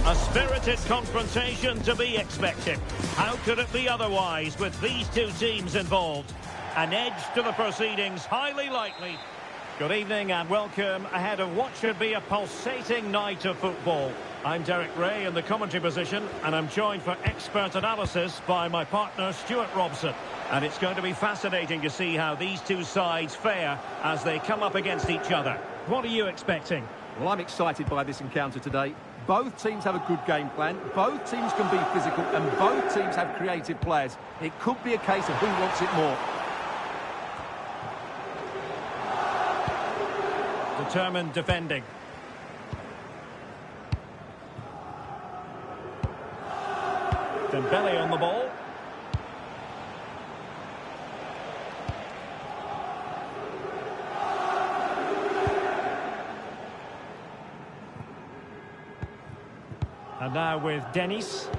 A spirited confrontation to be expected. How could it be otherwise with these two teams involved? An edge to the proceedings, highly likely. Good evening and welcome ahead of what should be a pulsating night of football. I'm Derek Ray in the commentary position, and I'm joined for expert analysis by my partner Stuart Robson. And it's going to be fascinating to see how these two sides fare as they come up against each other. What are you expecting? Well, I'm excited by this encounter today. Both teams have a good game plan, both teams can be physical, and both teams have creative players. It could be a case of who wants it more. Determined defending. Dembele on the ball. And now with Dennis. It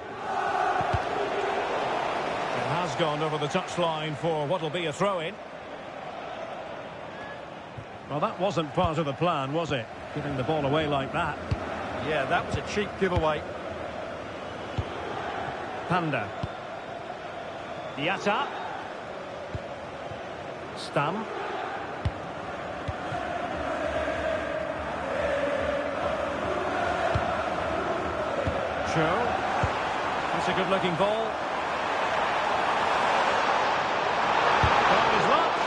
has gone over the touchline for what will be a throw-in. Well, that wasn't part of the plan, was it? Giving the ball away like that. Yeah, that was a cheap giveaway. Panda. Yatta. Stam. Show. That's a good-looking ball. Ball is locked.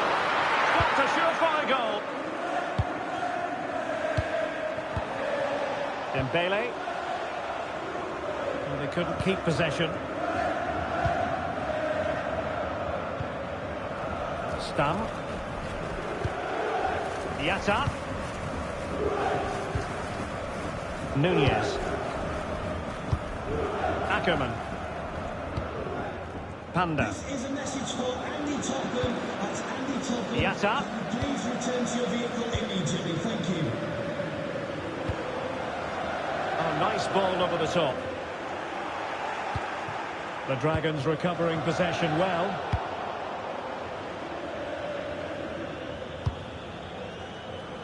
That's a surefire goal. Dembele. Well, they couldn't keep possession. Stam. Yatta. Nunez. Ackerman. Panda. This is a message for Andy Topham. That's Andy Topham. Yatta. Please return to your vehicle immediately. Thank you. Oh, nice ball over the top. The Dragons recovering possession well.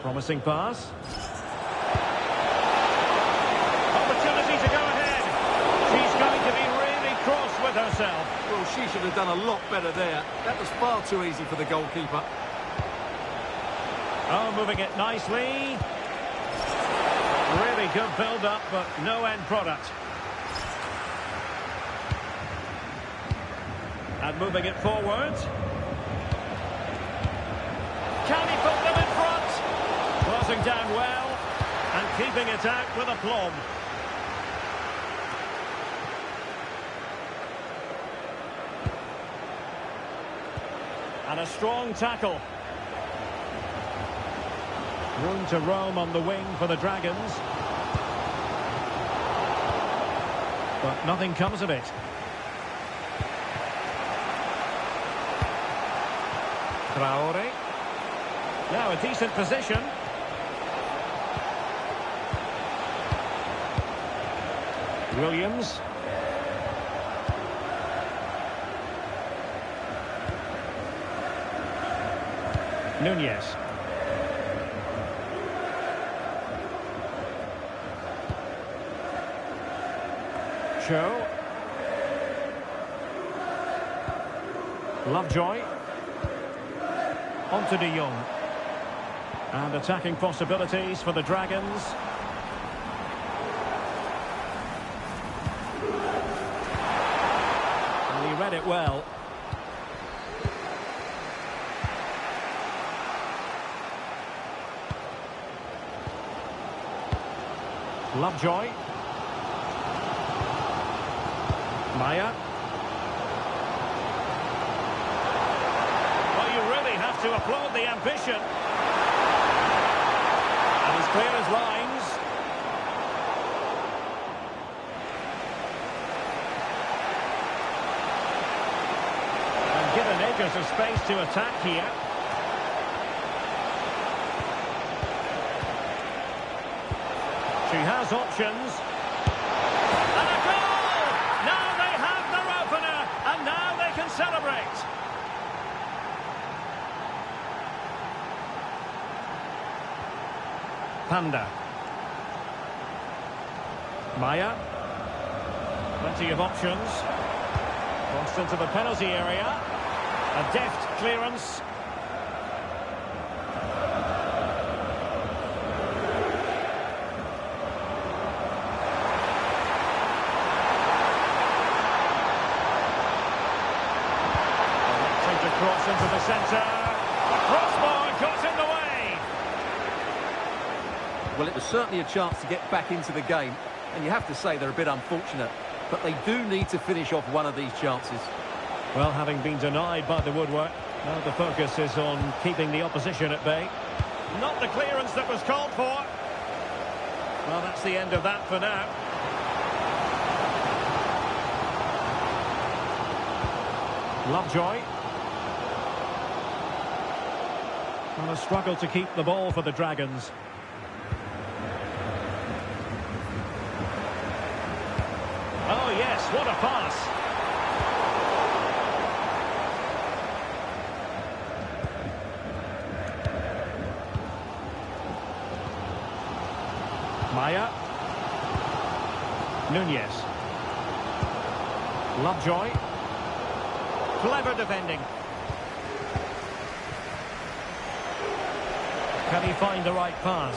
Promising pass. Opportunity to go ahead. She's going to be really cross with herself. Well, she should have done a lot better there. That was far too easy for the goalkeeper. Oh, moving it nicely. Really good build-up, but no end product. And moving it forward. Can he put them in front? Closing down well and keeping it out with aplomb. And a strong tackle. Room to roam on the wing for the Dragons. But nothing comes of it. Traore. Now a decent position. Williams. Nunez. Show. Lovejoy. On to De Jong. And attacking possibilities for the Dragons. And he read it well. Lovejoy. Maya. Well, you really have to applaud the ambition. And he's clear as lines. And given acres of space to attack here. She has options. And a goal! Now they have their opener, and now they can celebrate. Panda. Maya. Plenty of options. Crossed into the penalty area. A deft clearance. Cross into the centre. The crossbar got in the way. Well, it was certainly a chance to get back into the game, and you have to say they're a bit unfortunate, but they do need to finish off one of these chances. Well, having been denied by the woodwork, now the focus is on keeping the opposition at bay. Not the clearance that was called for. Well, that's the end of that for now. Lovejoy. Well, a struggle to keep the ball for the Dragons. Oh, yes, what a pass. Maya. Nunez. Lovejoy. Clever defending. Can he find the right pass?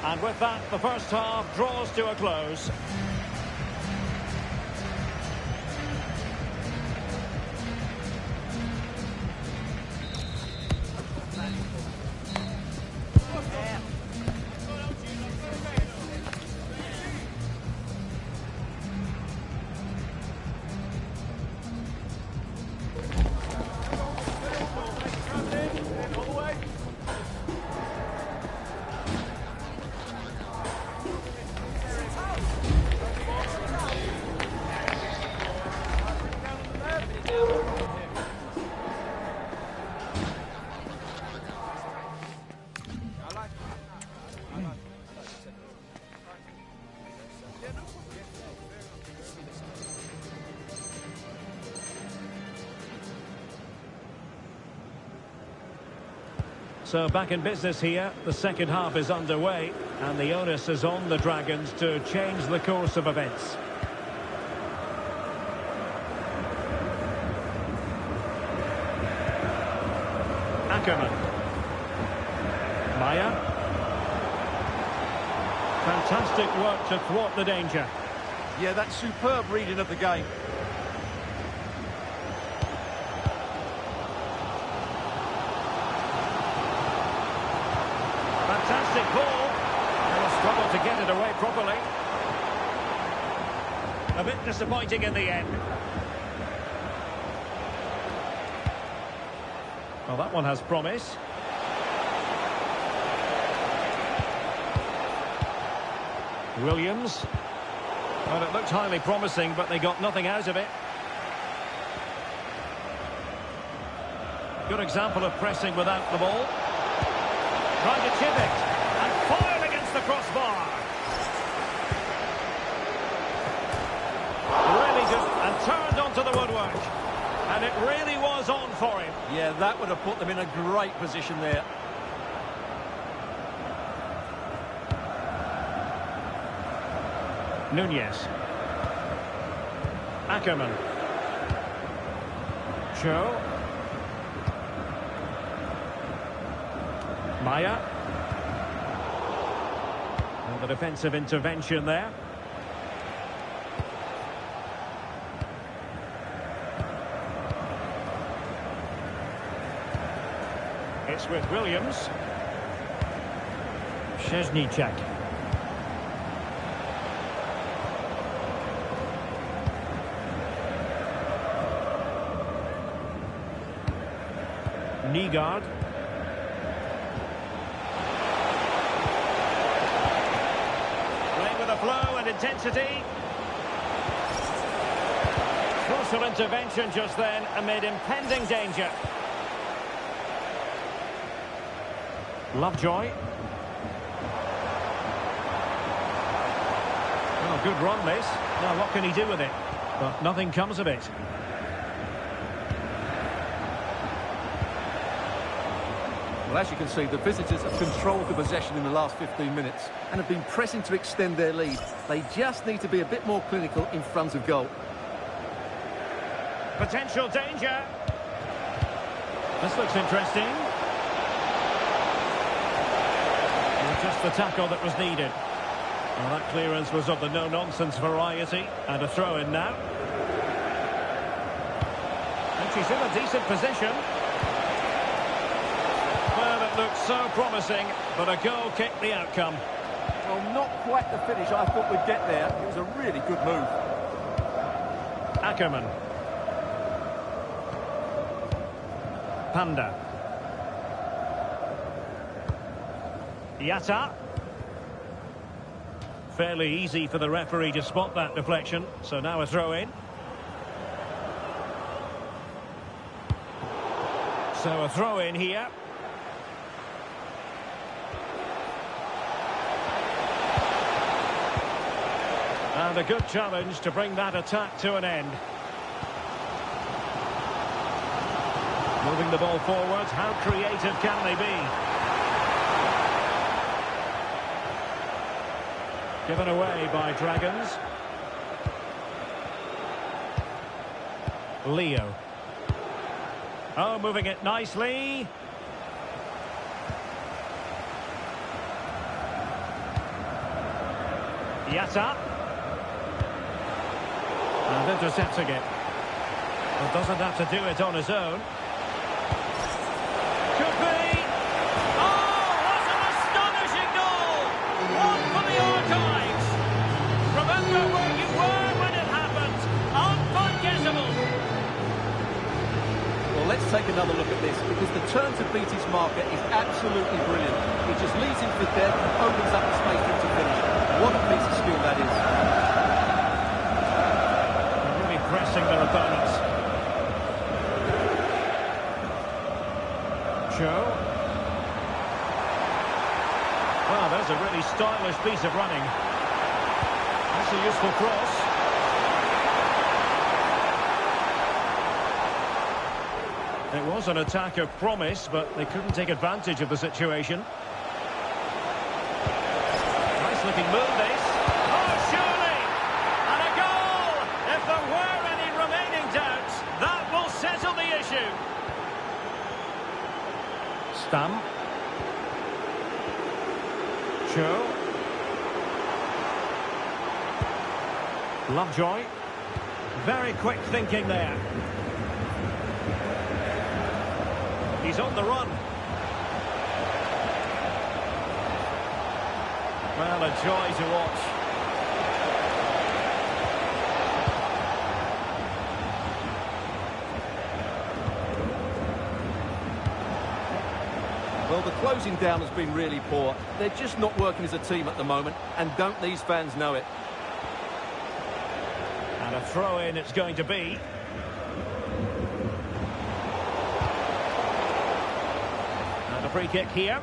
And with that, the first half draws to a close. So back in business here, the second half is underway, and the onus is on the Dragons to change the course of events. Ackerman. Maya. Fantastic work to thwart the danger. Yeah, that's superb reading of the game. Fantastic ball. They'll struggle to get it away properly. A bit disappointing in the end. Well, that one has promise. Williams. Well, it looked highly promising, but they got nothing out of it. Good example of pressing without the ball. Trying to chip it, and fired against the crossbar. Really good, and turned onto the woodwork. And it really was on for him. Yeah, that would have put them in a great position there. Nunez. Ackerman. Cho. Maya. And the defensive intervention there. It's with Williams. Szczesniczek. Nygaard. Playing with a flow and intensity. Crucial intervention just then amid impending danger. Lovejoy. Oh, good run this. Now what can he do with it? But nothing comes of it. . Well, as you can see, the visitors have controlled the possession in the last 15 minutes and have been pressing to extend their lead. They just need to be a bit more clinical in front of goal. Potential danger. This looks interesting. And just the tackle that was needed. Well, that clearance was of the no-nonsense variety. And a throw-in now. And she's in a decent position. Well, it looked so promising, but a goal kicked the outcome. Well, not quite the finish I thought we'd get there. It was a really good move. Ackerman. Panda. Yatta. Fairly easy for the referee to spot that deflection. So now a throw-in. So a throw-in here. And a good challenge to bring that attack to an end. Moving the ball forward, how creative can they be? Given away by Dragons. Leo. Oh, moving it nicely. Yatta. And intercepting it. But doesn't have to do it on his own. Could be. Oh, what an astonishing goal! One for the archives. Remember where you were when it happened. Unforgettable. Well, let's take another look at this, because the turn to beat his marker is absolutely brilliant. He just leads him for depth and opens up the space for him to finish. What a piece of skill that is. They're really pressing their opponents. Joe. Well, there's a really stylish piece of running. That's a useful cross. It was an attack of promise, but they couldn't take advantage of the situation. Nice looking move, this. Oh, surely! And a goal! If there were any remaining doubts, that will settle the issue. Stam. Cho. Lovejoy. Very quick thinking there. He's on the run. Well, a joy to watch. Well, the closing down has been really poor. They're just not working as a team at the moment, and don't these fans know it? And a throw-in it's going to be. And a free kick here.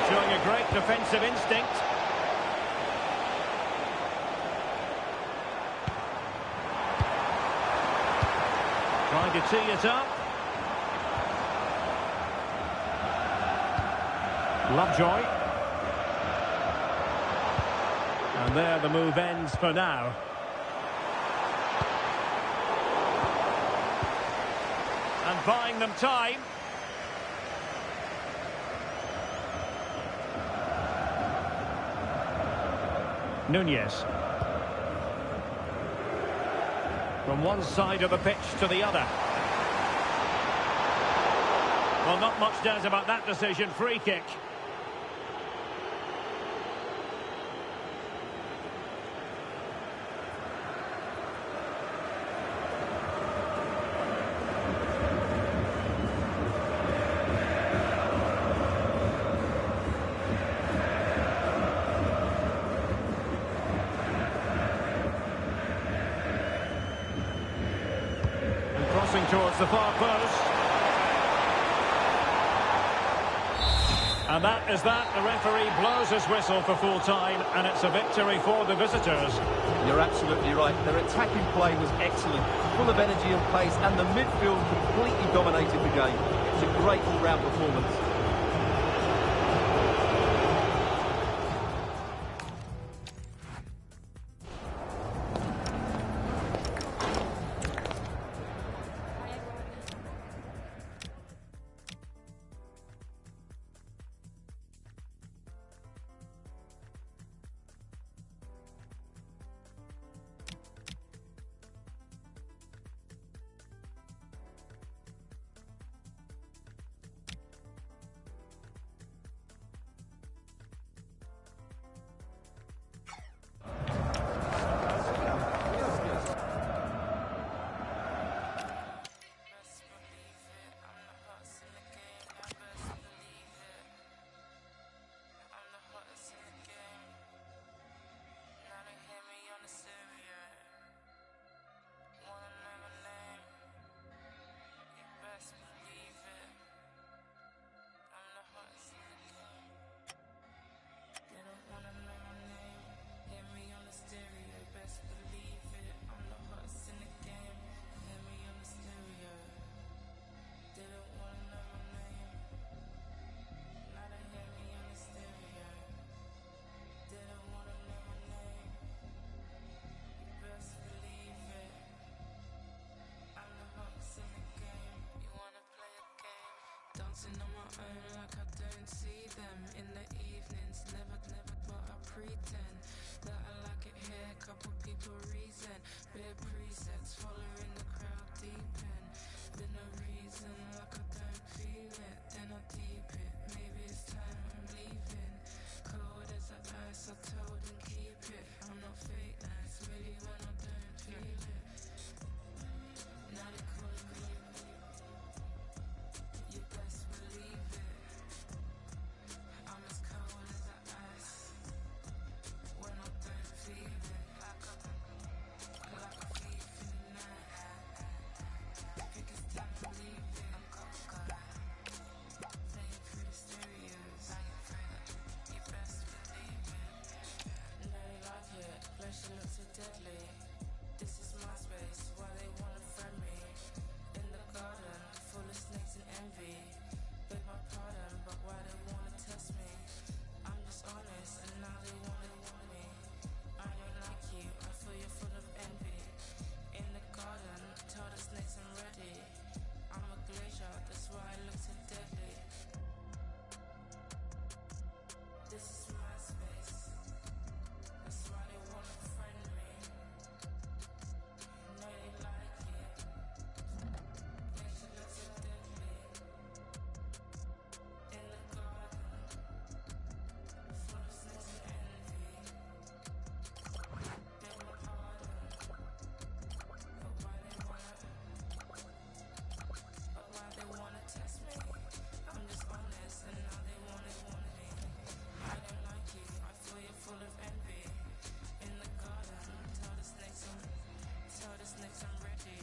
Showing a great defensive instinct. Trying to tee it up. Lovejoy. And there the move ends for now. And buying them time. Nunez. From one side of the pitch to the other. Well, not much doubt about that decision. Free kick. Crossing towards the far post. And that is that. The referee blows his whistle for full time, and it's a victory for the visitors. You're absolutely right. Their attacking play was excellent, full of energy and pace, and the midfield completely dominated the game. It was a great all-round performance. Dancing on my own like I don't see them in the evenings, never, but I pretend that I like it here, couple people reason, bare presets, following the crowd deep in, been a reason like I don't feel it, then I deep it, maybe it's time I'm leaving, cold as the ice, I told him keep it, I'm not fake nice, really when I don't feel it, now they calling me. You best believe it. I'm as cold as the ice when I don't feel it. Like a thief in the night. Think it's time to leave it. I'm cold. Playing through the stereos. You best believe it. No, they like it. Flesh looks so deadly. This is my space. Why they wanna friend me? In the garden, full of snakes and envy. Beg my pardon, but why they wanna test me? I'm just honest, and now they wanna me. I don't like you, I feel you're full of envy. In the garden, tell the snakes I'm ready. I'm a glacier, that's why I look so deadly. This is my space. That's why they wanna friend me. No, they like it. Yeah, she looks so deadly. In the garden, full of snakes and envy. Beg my pardon, but why they wanna test me? I'm just honest, and now they wanna me. I don't like you, I feel you're full of envy. In the garden, tell the snakes I'm ready.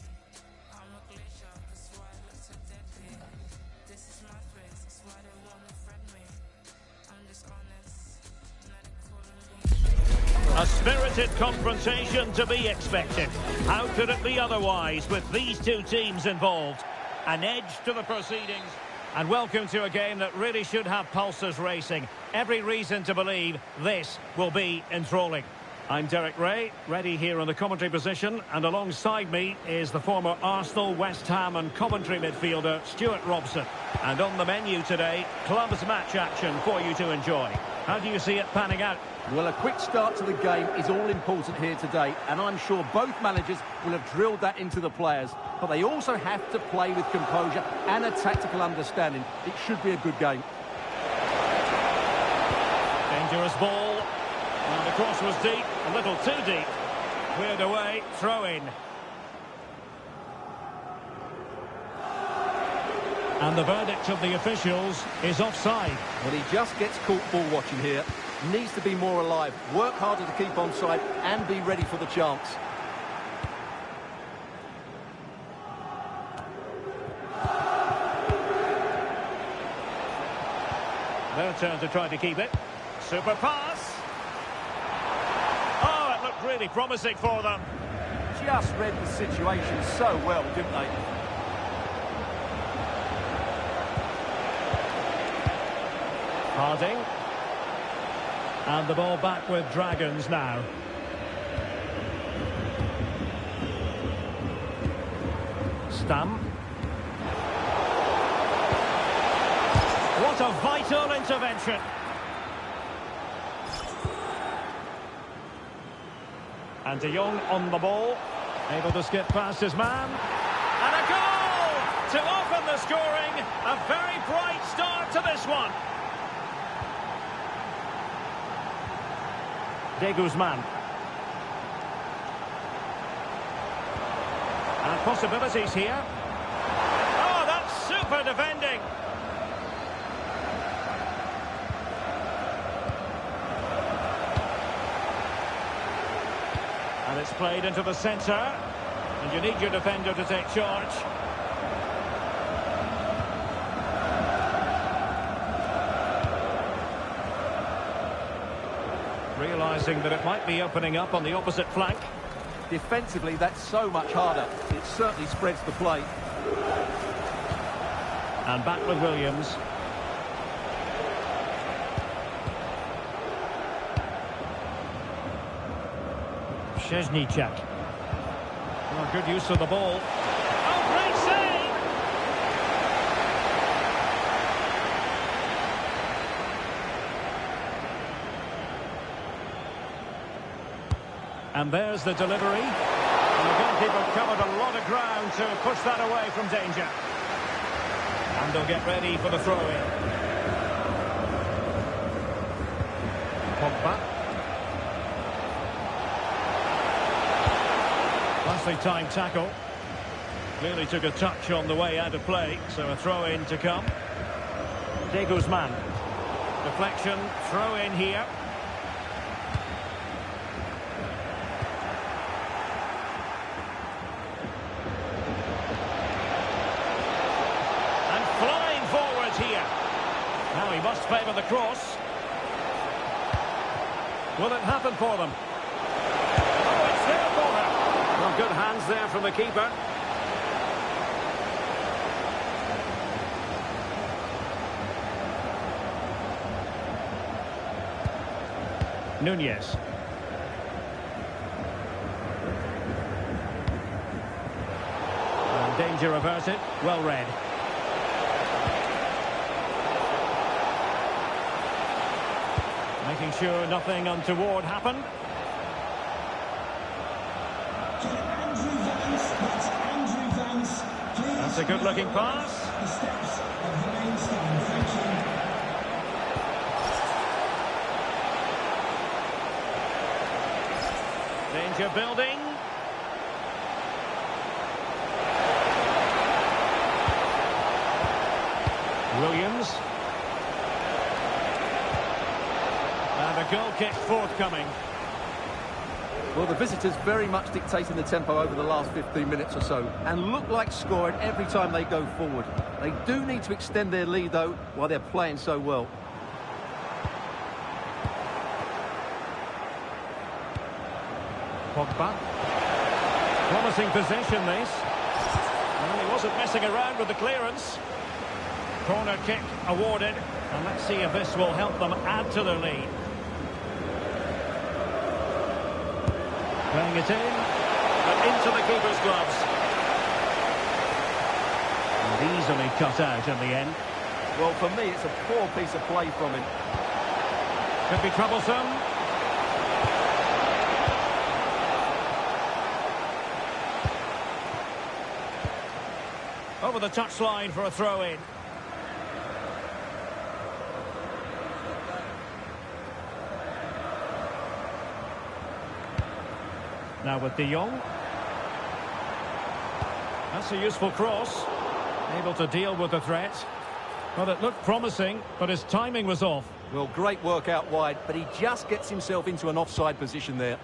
I'm a glacier, that's why I look so deadly. This is my space, that's why they wanna friend me. I'm just honest, now they calling me. A spirited confrontation to be expected. How could it be otherwise with these two teams involved? An edge to the proceedings. And welcome to a game that really should have pulses racing. Every reason to believe this will be enthralling. I'm Derek Ray, ready here on the commentary position, and alongside me is the former Arsenal, West Ham and Coventry midfielder Stuart Robson. And on the menu today, clubs match action for you to enjoy. How do you see it panning out? Well, a quick start to the game is all important here today, and I'm sure both managers will have drilled that into the players. But they also have to play with composure and a tactical understanding. It should be a good game. Dangerous ball. And the cross was deep, a little too deep. Cleared away, throw in. And the verdict of the officials is offside. Well, he just gets caught ball watching here. Needs to be more alive, work harder to keep onside and be ready for the chance. There's their turn to try to keep it. Super pass. Oh, it looked really promising for them. Just read the situation so well, didn't they? Harding. And the ball back with Dragons now. Stam. What a vital intervention. And De Jong on the ball. Able to skip past his man. And a goal to open the scoring. A very bright start to this one. De Guzman. And possibilities here. Oh, that's super defending. And it's played into the centre. And you need your defender to take charge. Realising that it might be opening up on the opposite flank. Defensively, that's so much harder. It certainly spreads the play. And back with Williams. Szczesniczak. Oh, good use of the ball. Oh, great save! And there's the delivery. And the goalkeeper covered a lot of ground to push that away from danger. And they'll get ready for the throw-in. Pogba. Nicely timed tackle. Clearly took a touch on the way out of play, so a throw-in to come. De Guzman. Deflection, throw-in here. And flying forwards here. Now he must favour the cross. Will it happen for them? Oh, it's there for them. Well, good hands there from the keeper. Nunez. And danger averted. Well read. Making sure nothing untoward happened. That's a good-looking pass. The steps of the main stand. Thank you. Danger building. Williams. And a goal kick forthcoming. Well, the visitors very much dictating the tempo over the last 15 minutes or so and look like scoring every time they go forward. They do need to extend their lead, though, while they're playing so well. Pogba. Promising possession, this. Well, he wasn't messing around with the clearance. Corner kick awarded. And let's see if this will help them add to their lead. Playing it in, but into the keeper's gloves. And easily cut out in the end. Well, for me, it's a poor piece of play from him. Could be troublesome. Over the touchline for a throw-in. Now with De Jong. That's a useful cross. Able to deal with the threat. Well, it looked promising, but his timing was off. Well, great work out wide, but he just gets himself into an offside position there.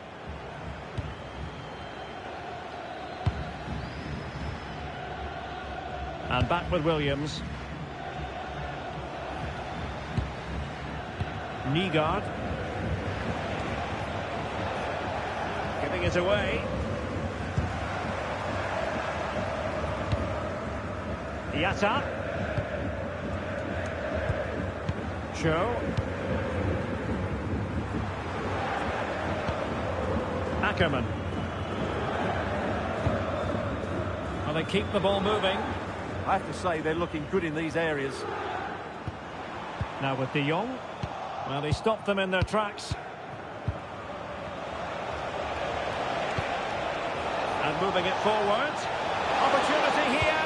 And back with Williams. Nygaard. Giving it away. Yatta. Cho. Ackerman. Well, they keep the ball moving. I have to say they're looking good in these areas. Now with De Jong. Well, he stopped them in their tracks. And moving it forward. Opportunity here.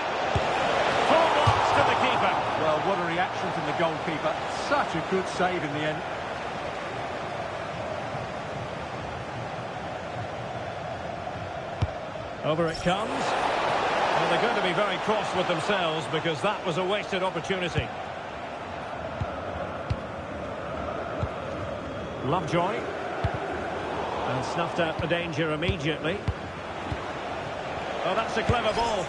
Full blocks to the keeper. Well, what a reaction from the goalkeeper. Such a good save in the end. Over it comes. Well, they're going to be very cross with themselves because that was a wasted opportunity. Lovejoy. And snuffed out the danger immediately. Oh, that's a clever ball.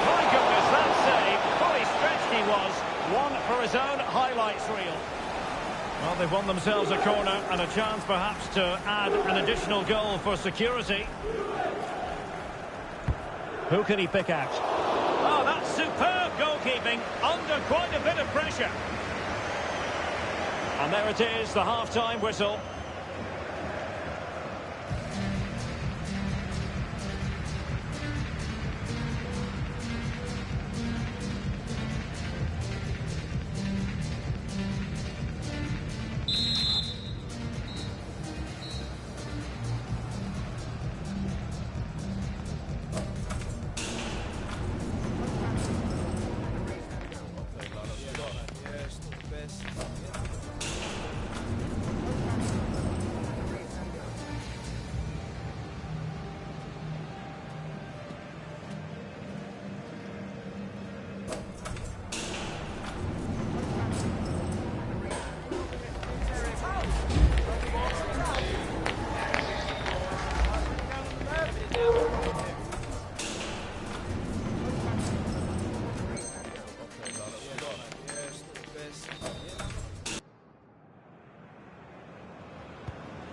My goodness, that save. Fully stretched he was. One for his own highlights reel. Well, they've won themselves a corner and a chance perhaps to add an additional goal for security. Who can he pick out? Oh, that's superb goalkeeping under quite a bit of pressure. And there it is, the half-time whistle.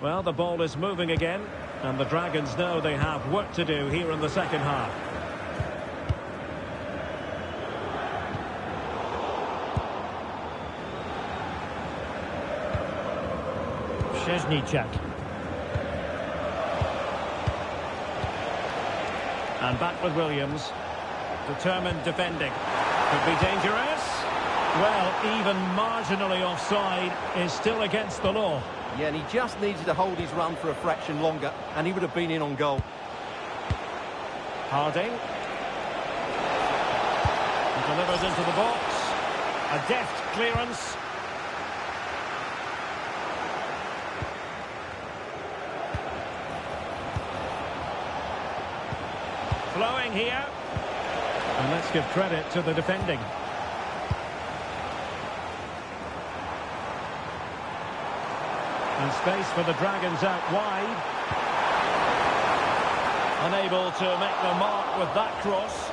Well, the ball is moving again, and the Dragons know they have work to do here in the second half. Szczesniczek. And back with Williams. Determined defending. Could be dangerous. Well, even marginally offside is still against the law. Yeah, and he just needed to hold his run for a fraction longer, and he would have been in on goal. Harding. He delivers into the box. A deft clearance. Flowing here. And let's give credit to the defending. And space for the Dragons out wide. Unable to make the mark with that cross.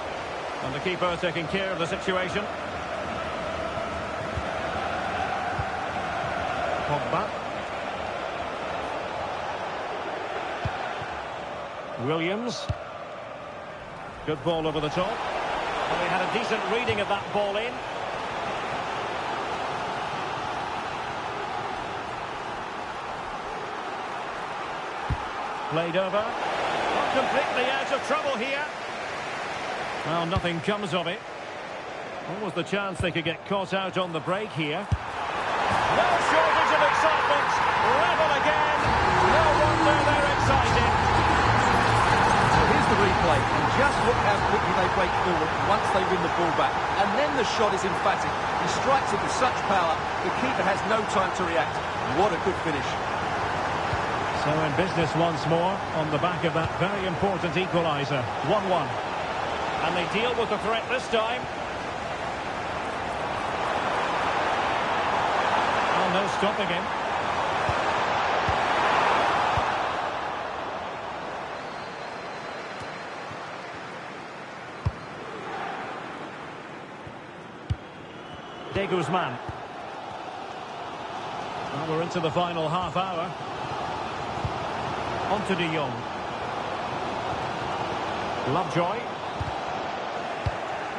And the keeper taking care of the situation. Pogba. Williams. Good ball over the top. Well, he had a decent reading of that ball in. Played over. Not completely out of trouble here. Well, nothing comes of it. What was the chance they could get caught out on the break here? No shortage of excitement. Level again. No wonder they're excited. So here's the replay, and just look how quickly they break forward once they win the ball back. And then the shot is emphatic. He strikes it with such power, the keeper has no time to react. What a good finish. So in business once more on the back of that very important equaliser. 1-1. And they deal with the threat this time. Oh, no stopping him. De Guzman. Well, we're into the final half hour. On to De Jong. Lovejoy.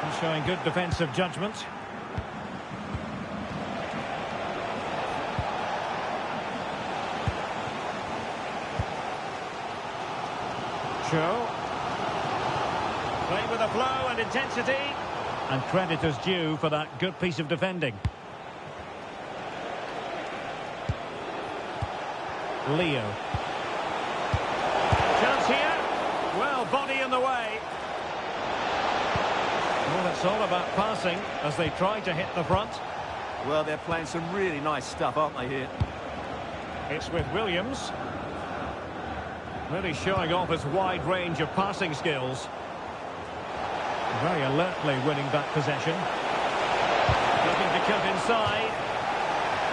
He's showing good defensive judgment. Show. Playing with a flow and intensity. And credit is due for that good piece of defending. Leo. Chance here. Well, body in the way. Well, it's all about passing as they try to hit the front. Well, they're playing some really nice stuff, aren't they, here? It's with Williams. Really showing off his wide range of passing skills. Very alertly winning back possession. Looking to cut inside.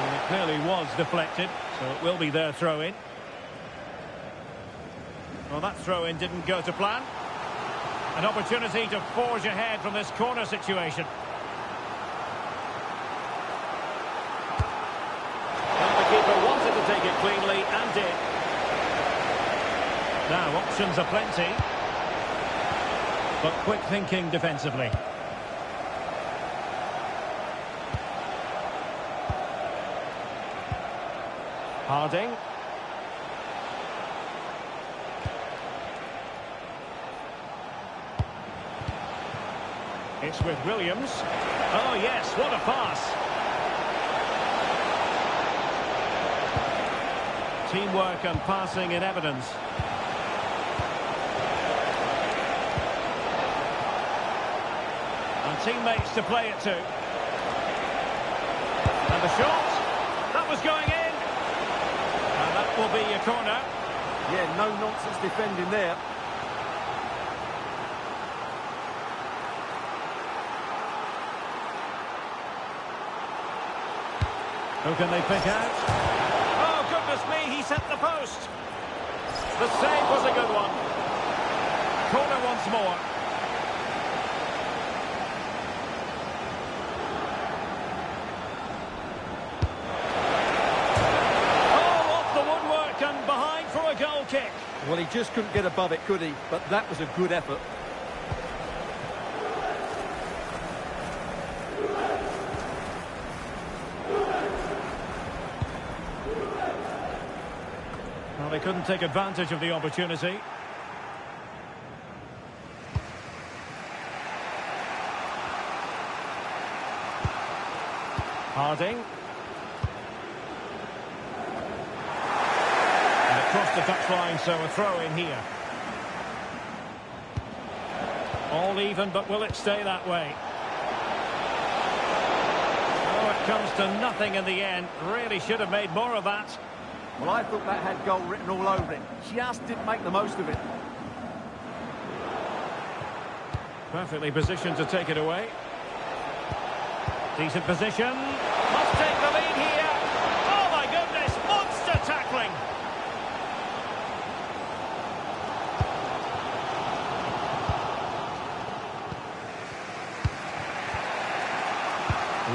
And it clearly was deflected, so it will be their throw-in. Well, that throw-in didn't go to plan. An opportunity to forge ahead from this corner situation. And the keeper wanted to take it cleanly and did. Now, options are plenty. But quick thinking defensively. Harding. It's with Williams. Oh yes, what a pass. Teamwork and passing in evidence. And teammates to play it to. And the shot. That was going in. And that will be a corner. Yeah, no nonsense defending there. Who can they pick out? Oh, goodness me, he set the post. The save was a good one. Corner once more. Oh, off the woodwork and behind for a goal kick. Well, he just couldn't get above it, could he? But that was a good effort. Well, they couldn't take advantage of the opportunity. Harding. And across the touchline, so a throw in here. All even, but will it stay that way? Oh, it comes to nothing in the end. Really should have made more of that. Well, I thought that had goal written all over it. Just didn't make the most of it. Perfectly positioned to take it away. Decent position. Must take the lead here. Oh, my goodness. Monster tackling.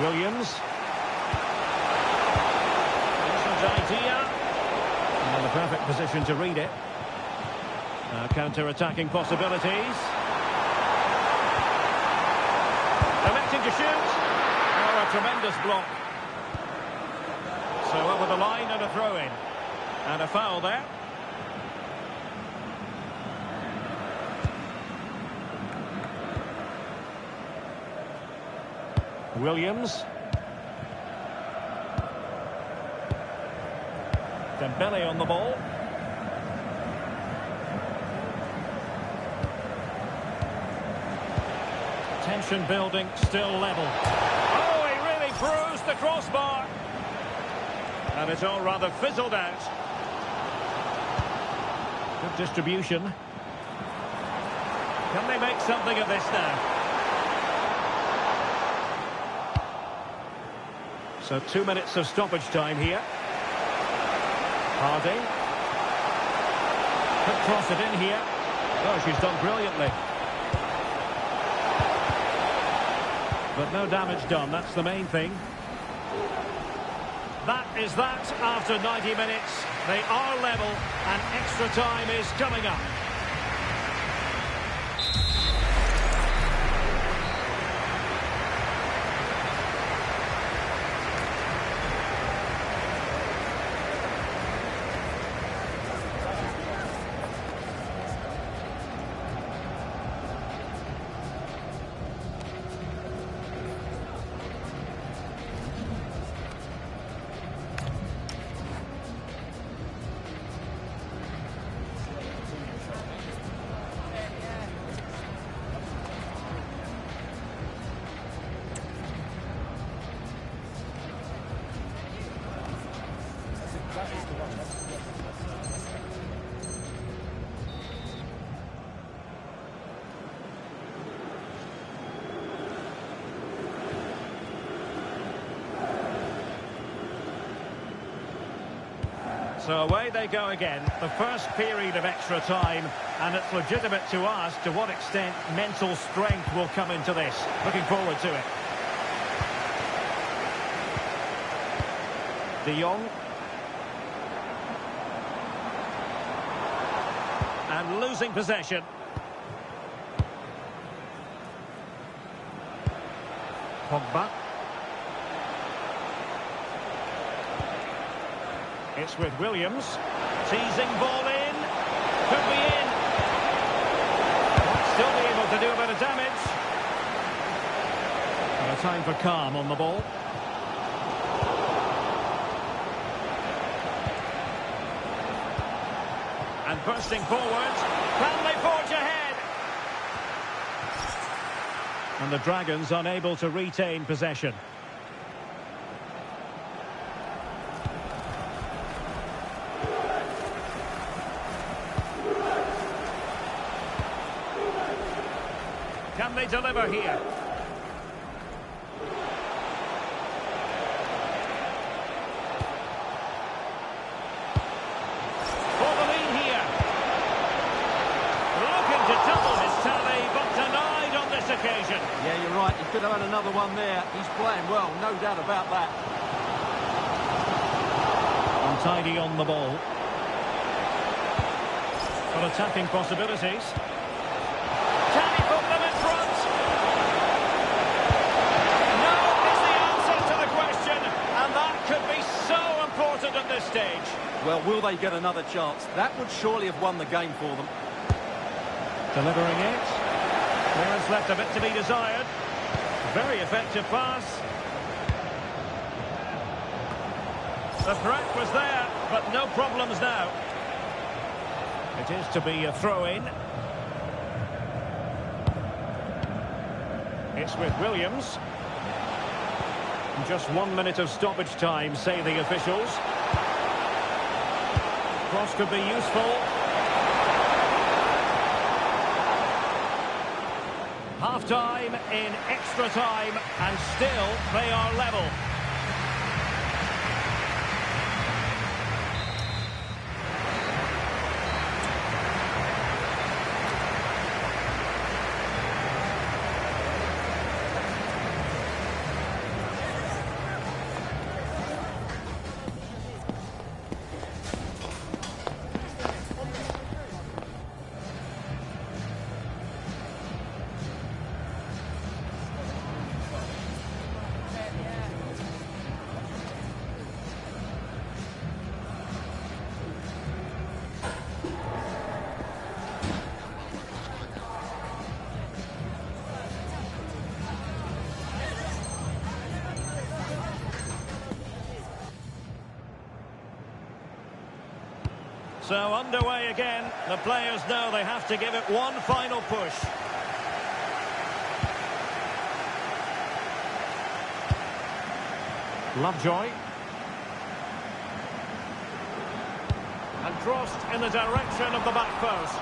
Williams. Decent idea. And the perfect position to read it. Counter-attacking possibilities. Electing to shoot. Oh, a tremendous block. So over the line and a throw-in. And a foul there. Williams. Dembele on the ball. Tension building, still level. Oh, he really bruised the crossbar. And it's all rather fizzled out. Good distribution. Can they make something of this now? So 2 minutes of stoppage time here. Harding. Could cross it in here. Oh, she's done brilliantly. But no damage done, that's the main thing. That is that after 90 minutes. They are level and extra time is coming up. So away they go again, the first period of extra time, and it's legitimate to ask to what extent mental strength will come into this. Looking forward to it. De Jong. And losing possession. Pogba. It's with Williams. Teasing ball in. Could be in. Might still be able to do a bit of damage. And a time for calm on the ball. And bursting forward. Can they forge ahead? And the Dragons unable to retain possession. Can they deliver here? For the lead here. Looking to double his tally, but denied on this occasion. Yeah, you're right. He could have had another one there. He's playing well, no doubt about that. Untidy on the ball. But attacking possibilities. Can he put them in front? No is the answer to the question, and that could be so important at this stage. Well, will they get another chance? That would surely have won the game for them. Delivering it. Clearance left a bit to be desired. Very effective pass. The threat was there, but no problems now. It is to be a throw-in. It's with Williams. Just 1 minute of stoppage time, say the officials. Cross could be useful. Half-time in extra time, and still they are level. So underway again. The players know they have to give it one final push. Lovejoy. And crossed in the direction of the back post.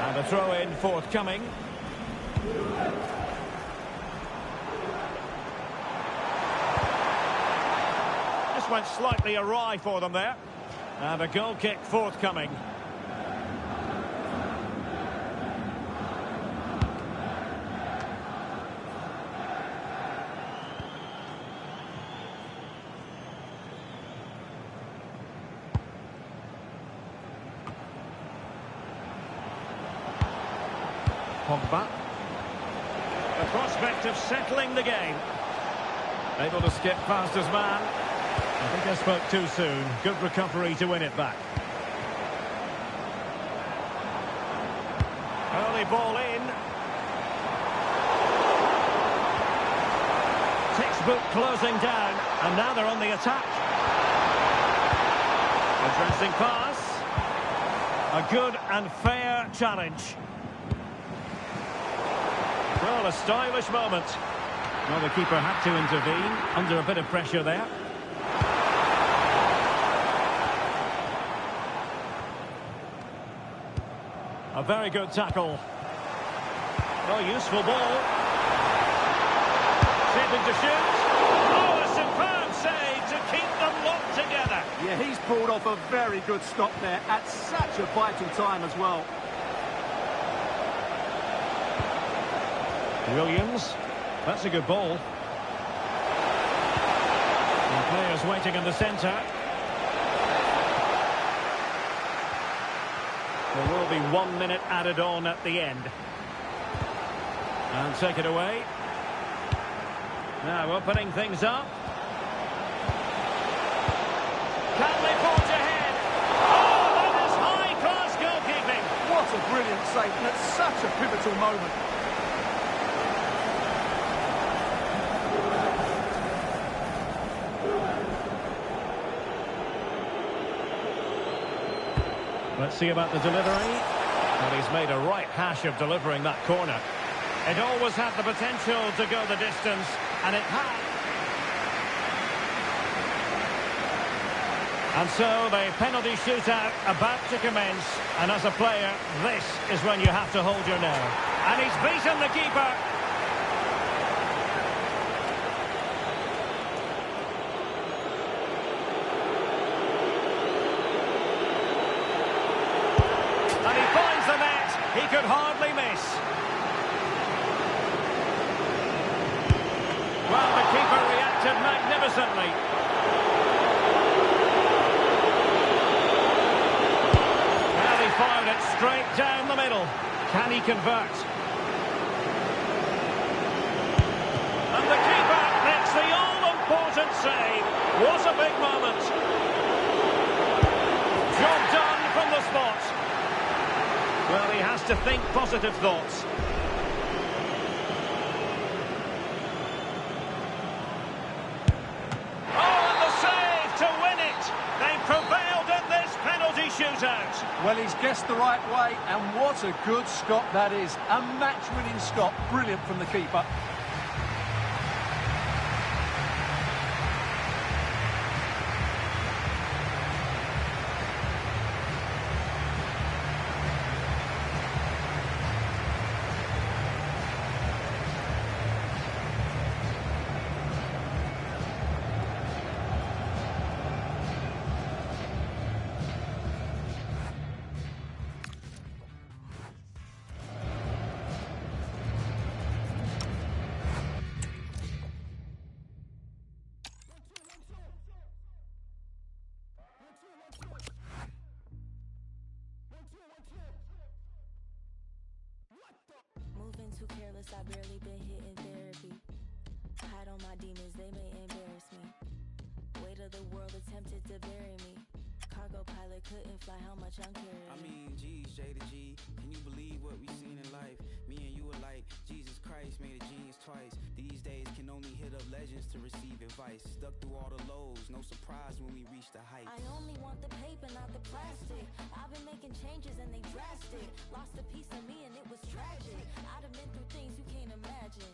And a throw-in forthcoming. Just went slightly awry for them there. And a goal kick forthcoming. Pogba. The prospect of settling the game. Able to skip past his man. I think I spoke too soon. Good recovery to win it back. Early ball in. Textbook closing down. And now they're on the attack. Addressing pass. A good and fair challenge. Well, a stylish moment. Well, the keeper had to intervene under a bit of pressure there. A very good tackle. Oh, useful ball. Shaping to shoot. Oh, a superb save to keep them locked together. Yeah, he's pulled off a very good stop there at such a vital time as well. Williams. That's a good ball. And players waiting in the centre. There will be 1 minute added on at the end. And take it away. Now opening things up. Can they forge ahead? Oh, that is high-class goalkeeping. What a brilliant save, and at such a pivotal moment. Let's see about the delivery. Well, he's made a right hash of delivering that corner. It always had the potential to go the distance, and it had. And so the penalty shootout about to commence. And as a player, this is when you have to hold your nerve. And he's beaten the keeper. And he finds the net. He could hardly miss. Well, the keeper reacted magnificently. Well, he fired it straight down the middle. Can he convert? And the keeper makes the all-important save. What a big moment. Job done from the spot. Well, he has to think positive thoughts. Oh, and the save to win it. They prevailed at this penalty shootout. Well, he's guessed the right way, and what a good stop that is. A match-winning stop. Brilliant from the keeper. Moving too careless, I barely been hitting therapy. Hide on my demons, they may embarrass me. Weight of the world attempted to bury me. Cargo pilot couldn't fly, how much I'm carrying. I mean, G's J to G. Can you believe what we've seen in life? Me and you alike. Jesus Christ made a genius twice. These days can only hit up legends to receive advice. Stuck through all the lows, no surprise when we reach the heights. I only want the paper, not the plastic. I've been making changes and they drastic. Lost a piece of me and it was tragic. I'd have been through things you can't imagine.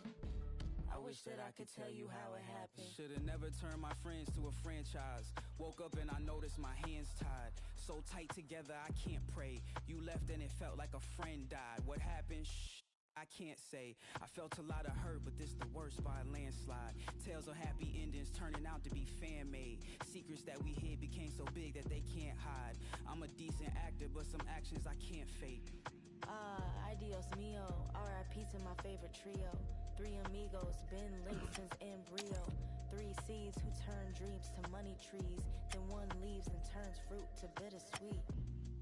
I wish that I could tell you how it happened. Should've never turned my friends to a franchise. Woke up and I noticed my hands tied. So tight together I can't pray. You left and it felt like a friend died. What happened? Shh, I can't say. I felt a lot of hurt, but this the worst by a landslide. Tales of happy endings turning out to be fan-made. Secrets that we hid became so big that they can't hide. I'm a decent actor, but some actions I can't fake. Adios mio, R.I.P. to my favorite trio. 3 amigos, been linked since embryo. 3 seeds who turn dreams to money trees. Then 1 leaves and turns fruit to bittersweet.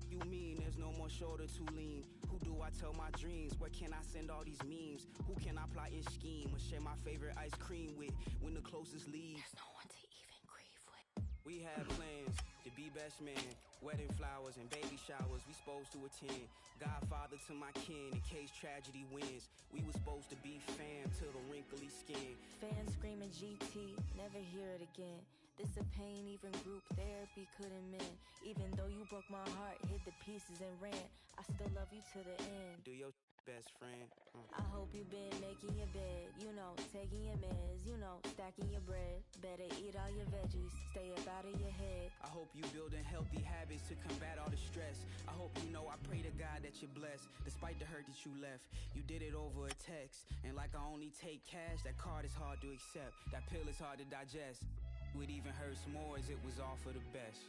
You mean there's no more shoulder to lean? Who do I tell my dreams? Where can I send all these memes? Who can I plot and scheme or share my favorite ice cream with when the closest leaves? There's no one to even grieve with. We had plans to be best man, wedding flowers and baby showers we supposed to attend. Godfather to my kin in case tragedy wins. We were supposed to be fam till the wrinkly skin. Fans screaming GT, never hear it again. This a pain even group therapy couldn't mend. Even though you broke my heart, hid the pieces and ran, I still love you to the end. Do your best friend. I hope you been making your bed, you know, taking your meds, you know, stacking your bread. Better eat all your veggies, stay up out of your head. I hope you building healthy habits to combat all the stress. I hope you know I pray to God that you're blessed. Despite the hurt that you left, you did it over a text. And like I only take cash, that card is hard to accept. That pill is hard to digest. What even hurts more is it was all for the best.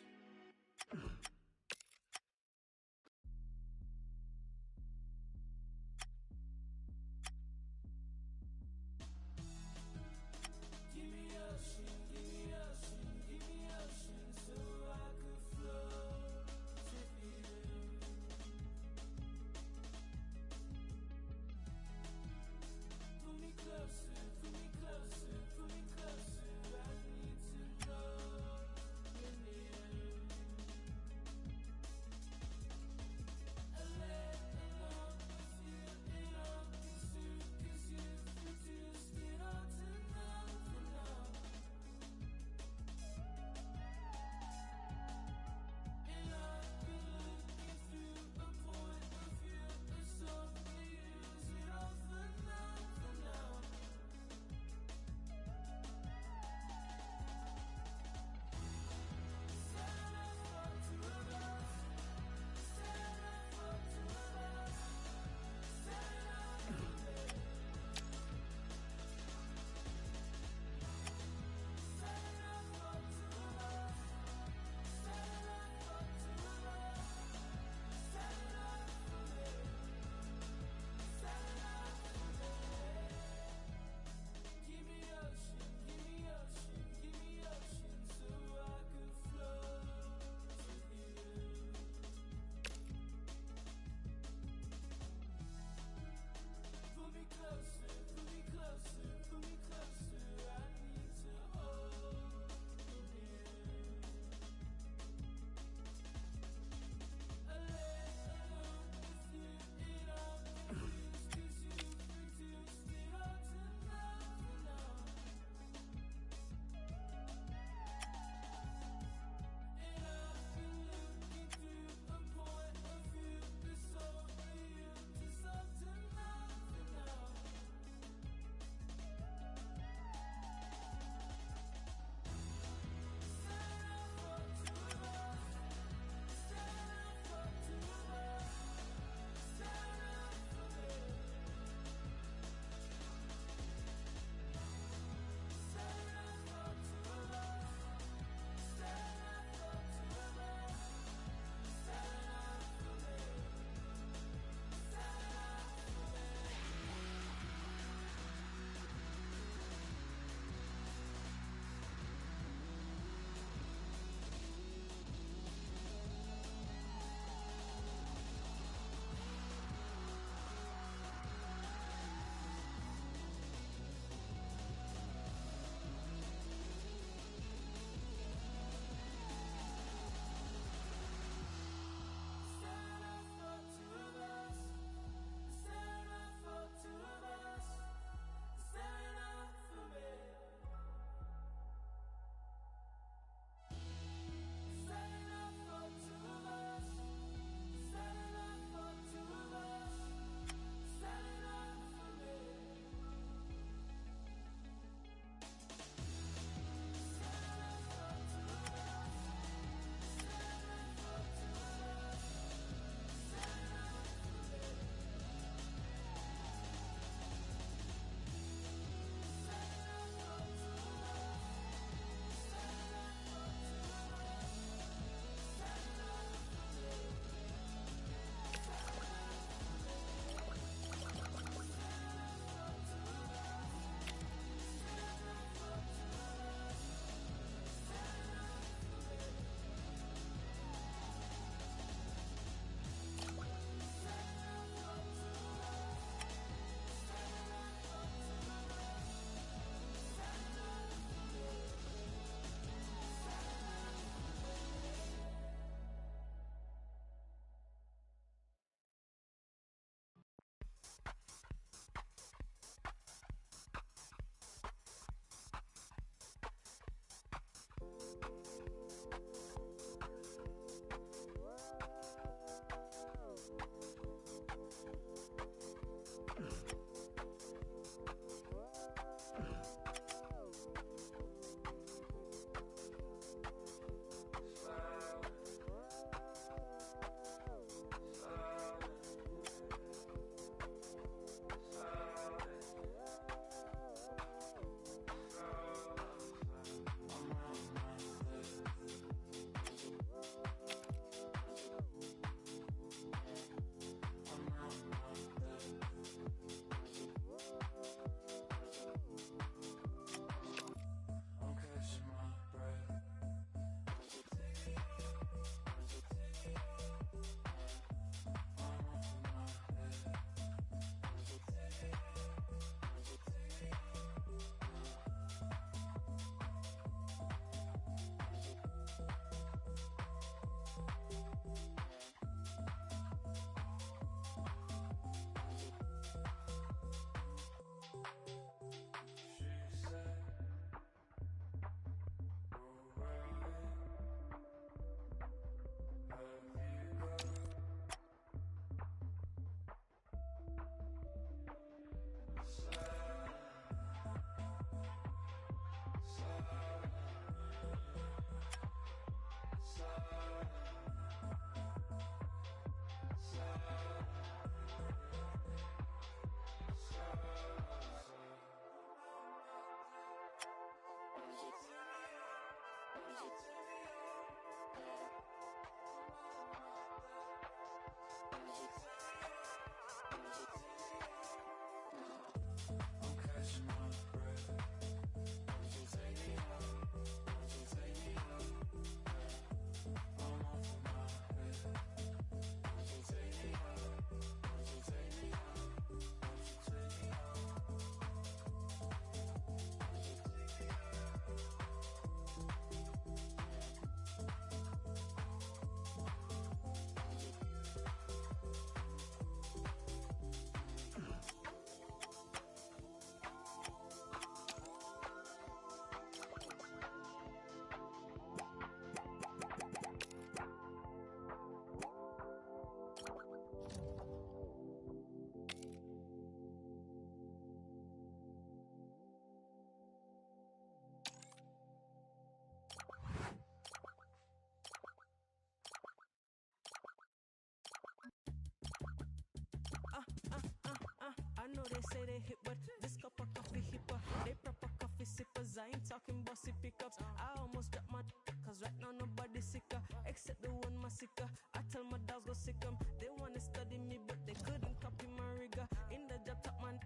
know they say they hit, but this cup of coffee hipper. They proper coffee sippers. I ain't talking bossy pickups. I almost dropped my cause right now nobody's sicker. Except the one my sicker. I tell my dogs go sick 'em. They wanna study me, but they couldn't copy my rigor. In the job top man.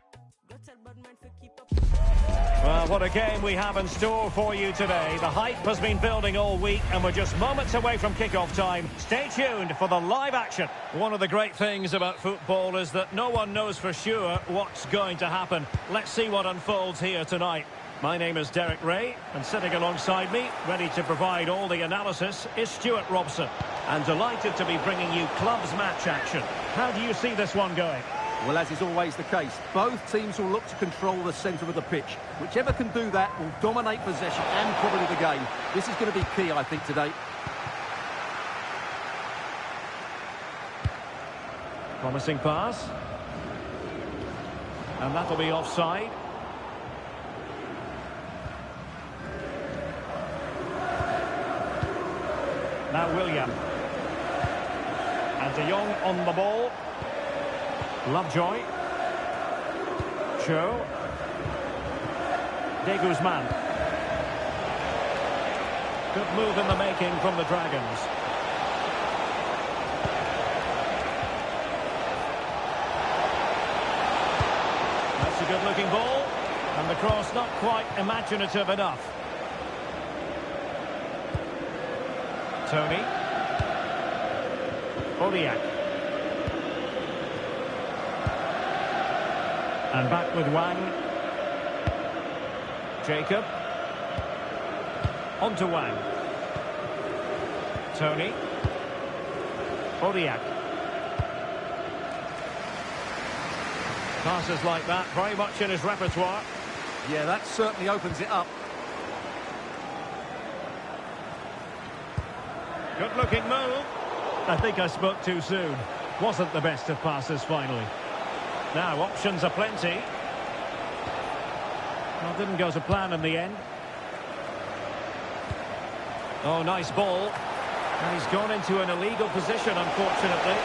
Go tell bad mind for keep up. Well, what a game we have in store for you today. The hype has been building all week and we're just moments away from kick-off time. Stay tuned for the live action. One of the great things about football is that no one knows for sure what's going to happen. Let's see what unfolds here tonight. My name is Derek Ray, and sitting alongside me, ready to provide all the analysis, is Stuart Robson. And delighted to be bringing you clubs match action. How do you see this one going? Well, as is always the case, both teams will look to control the centre of the pitch. Whichever can do that will dominate possession and probably the game. This is going to be key, I think, today. Promising pass. And that'll be offside. Now William. And De Jong on the ball. Lovejoy. Cho. De Guzman. Good move in the making from the Dragons. That's a good-looking ball. And the cross not quite imaginative enough. Tony. Odiak. And back with Wang. Jacob. On to Wang. Tony. Odiak. Passes like that, very much in his repertoire. Yeah, that certainly opens it up. Good-looking move. I think I spoke too soon. Wasn't the best of passes finally. Now, options are plenty. Well, didn't go to plan in the end. Oh, nice ball. And he's gone into an illegal position, unfortunately.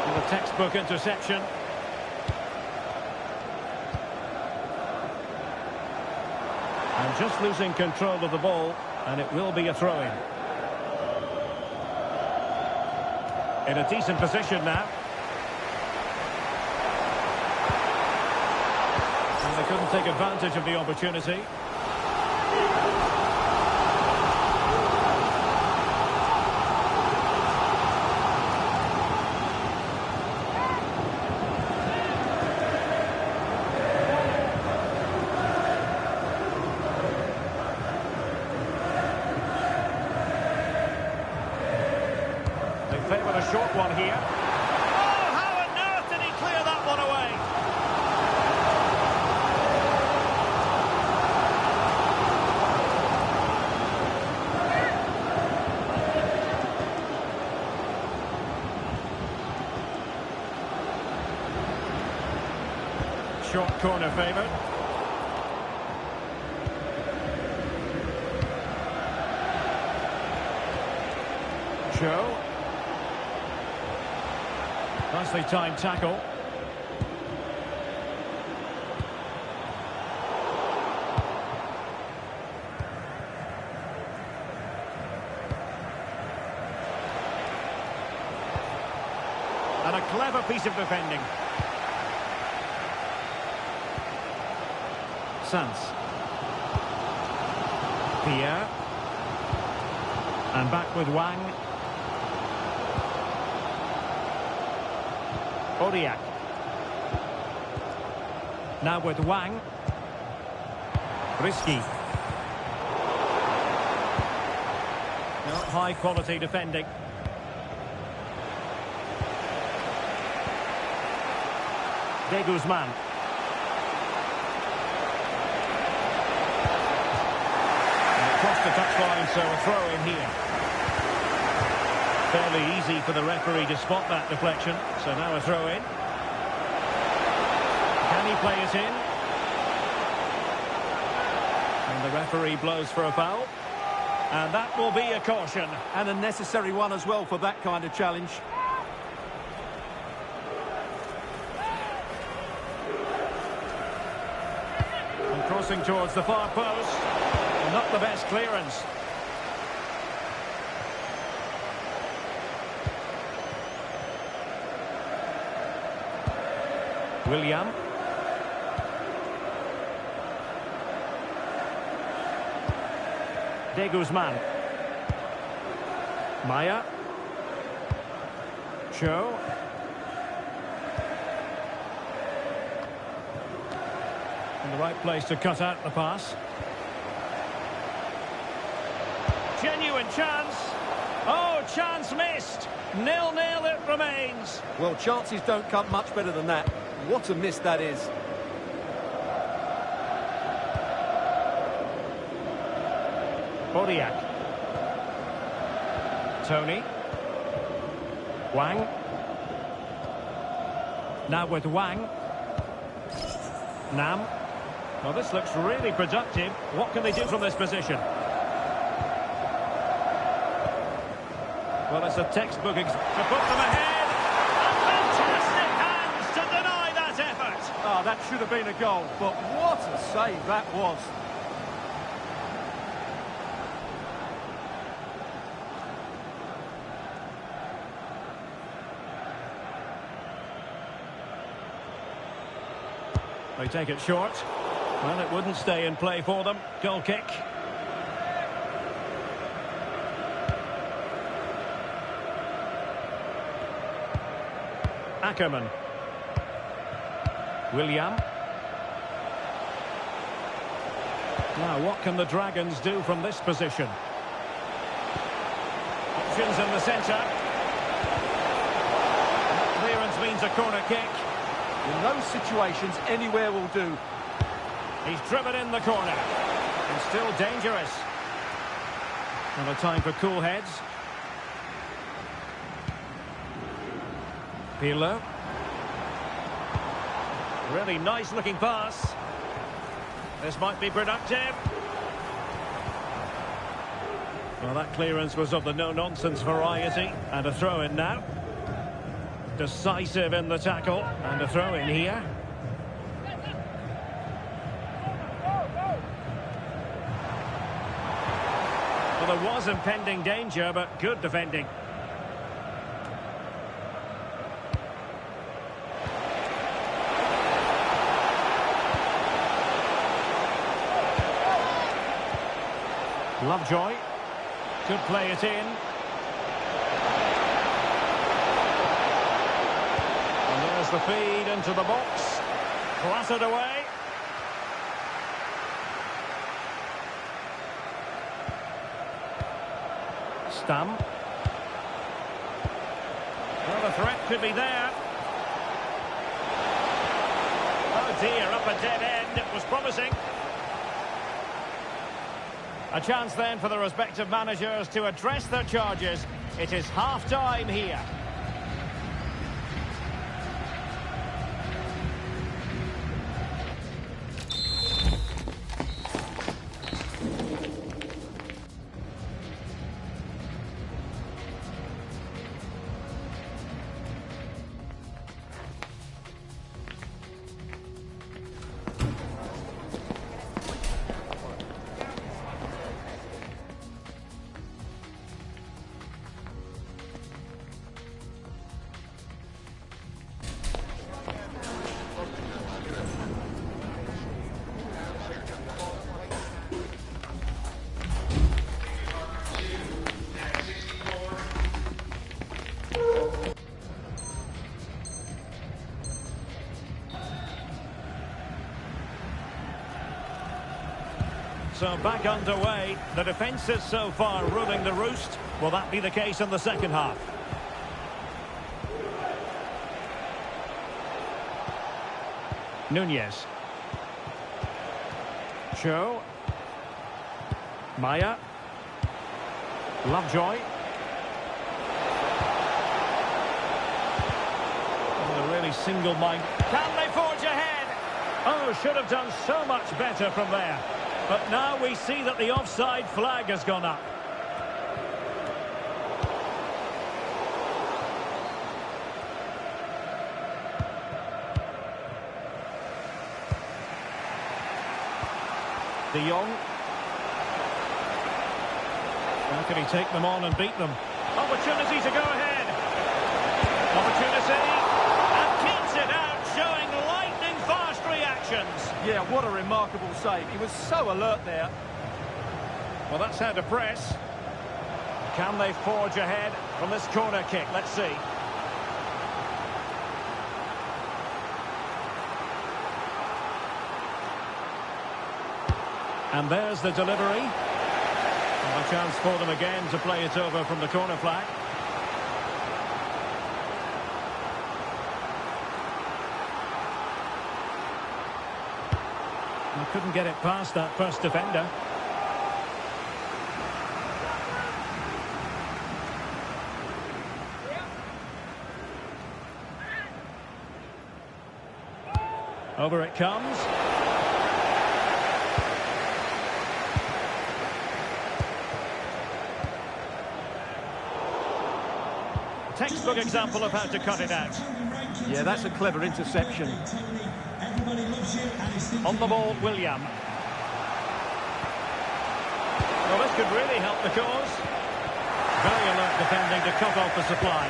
And a textbook interception. And just losing control of the ball, and it will be a throw-in. In a decent position now. And they couldn't take advantage of the opportunity. Favoured a short one here. Oh, how on earth did he clear that one away? Short corner favoured. Cho. Nicely timed tackle. And a clever piece of defending. Sanz. Pierre. And back with Wang. Odiak. Now with Wang. Risky. No, high quality defending. De Guzman. And across the touchline, so a throw in here. Fairly easy for the referee to spot that deflection. So now a throw in. Can he play it in? And And the referee blows for a foul. And that will be a caution. And a necessary one as well for that kind of challenge. And crossing towards the far post. Not the best clearance. William. De Guzman. Maya. Cho. In the right place to cut out the pass. Genuine chance. Oh, chance missed. 0-0 it remains. Well, chances don't come much better than that. What a miss that is. Bodiak. Tony. Wang. Now with Wang. Nam. Well, this looks really productive. What can they do from this position? Well, it's a textbook to put them ahead. A fantastic hands to deny that effort. Oh, that should have been a goal, but what a save that was. They take it short. Well, it wouldn't stay in play for them. Goal kick. Ackerman. William. Now, what can the Dragons do from this position? Options in the centre. Clearance means a corner kick. In those situations, anywhere will do. He's driven in the corner. And still dangerous. And a time for cool heads. Pirlo. Really nice looking pass. This might be productive. Well, that clearance was of the no-nonsense variety. And a throw-in now. Decisive in the tackle. And a throw-in here. Well, there was impending danger, but good defending. Lovejoy could play it in. And there's the feed into the box. Clattered away. Stam. Well, the threat could be there. Oh dear, up a dead end. It was promising. A chance then for the respective managers to address their charges. It is half-time here. So back underway. The defence is so far ruling the roost. Will that be the case in the second half? Nunez. Cho. Maya. Lovejoy. Oh, a really single mind. Can they forge ahead? Oh, should have done so much better from there. But now we see that the offside flag has gone up. De Jong. How can he take them on and beat them? Opportunity to go ahead. Opportunity. And keeps it out, showing lightning fast reactions. Yeah, what a remarkable save. He was so alert there. Well, that's how to press. Can they forge ahead from this corner kick? Let's see. And there's the delivery. And a chance for them again to play it over from the corner flag. And couldn't get it past that first defender. Over it comes. Textbook example of how to cut it out. Yeah, that's a clever interception. On the ball, William. Well, this could really help the cause. Very alert defending to cut off the supply.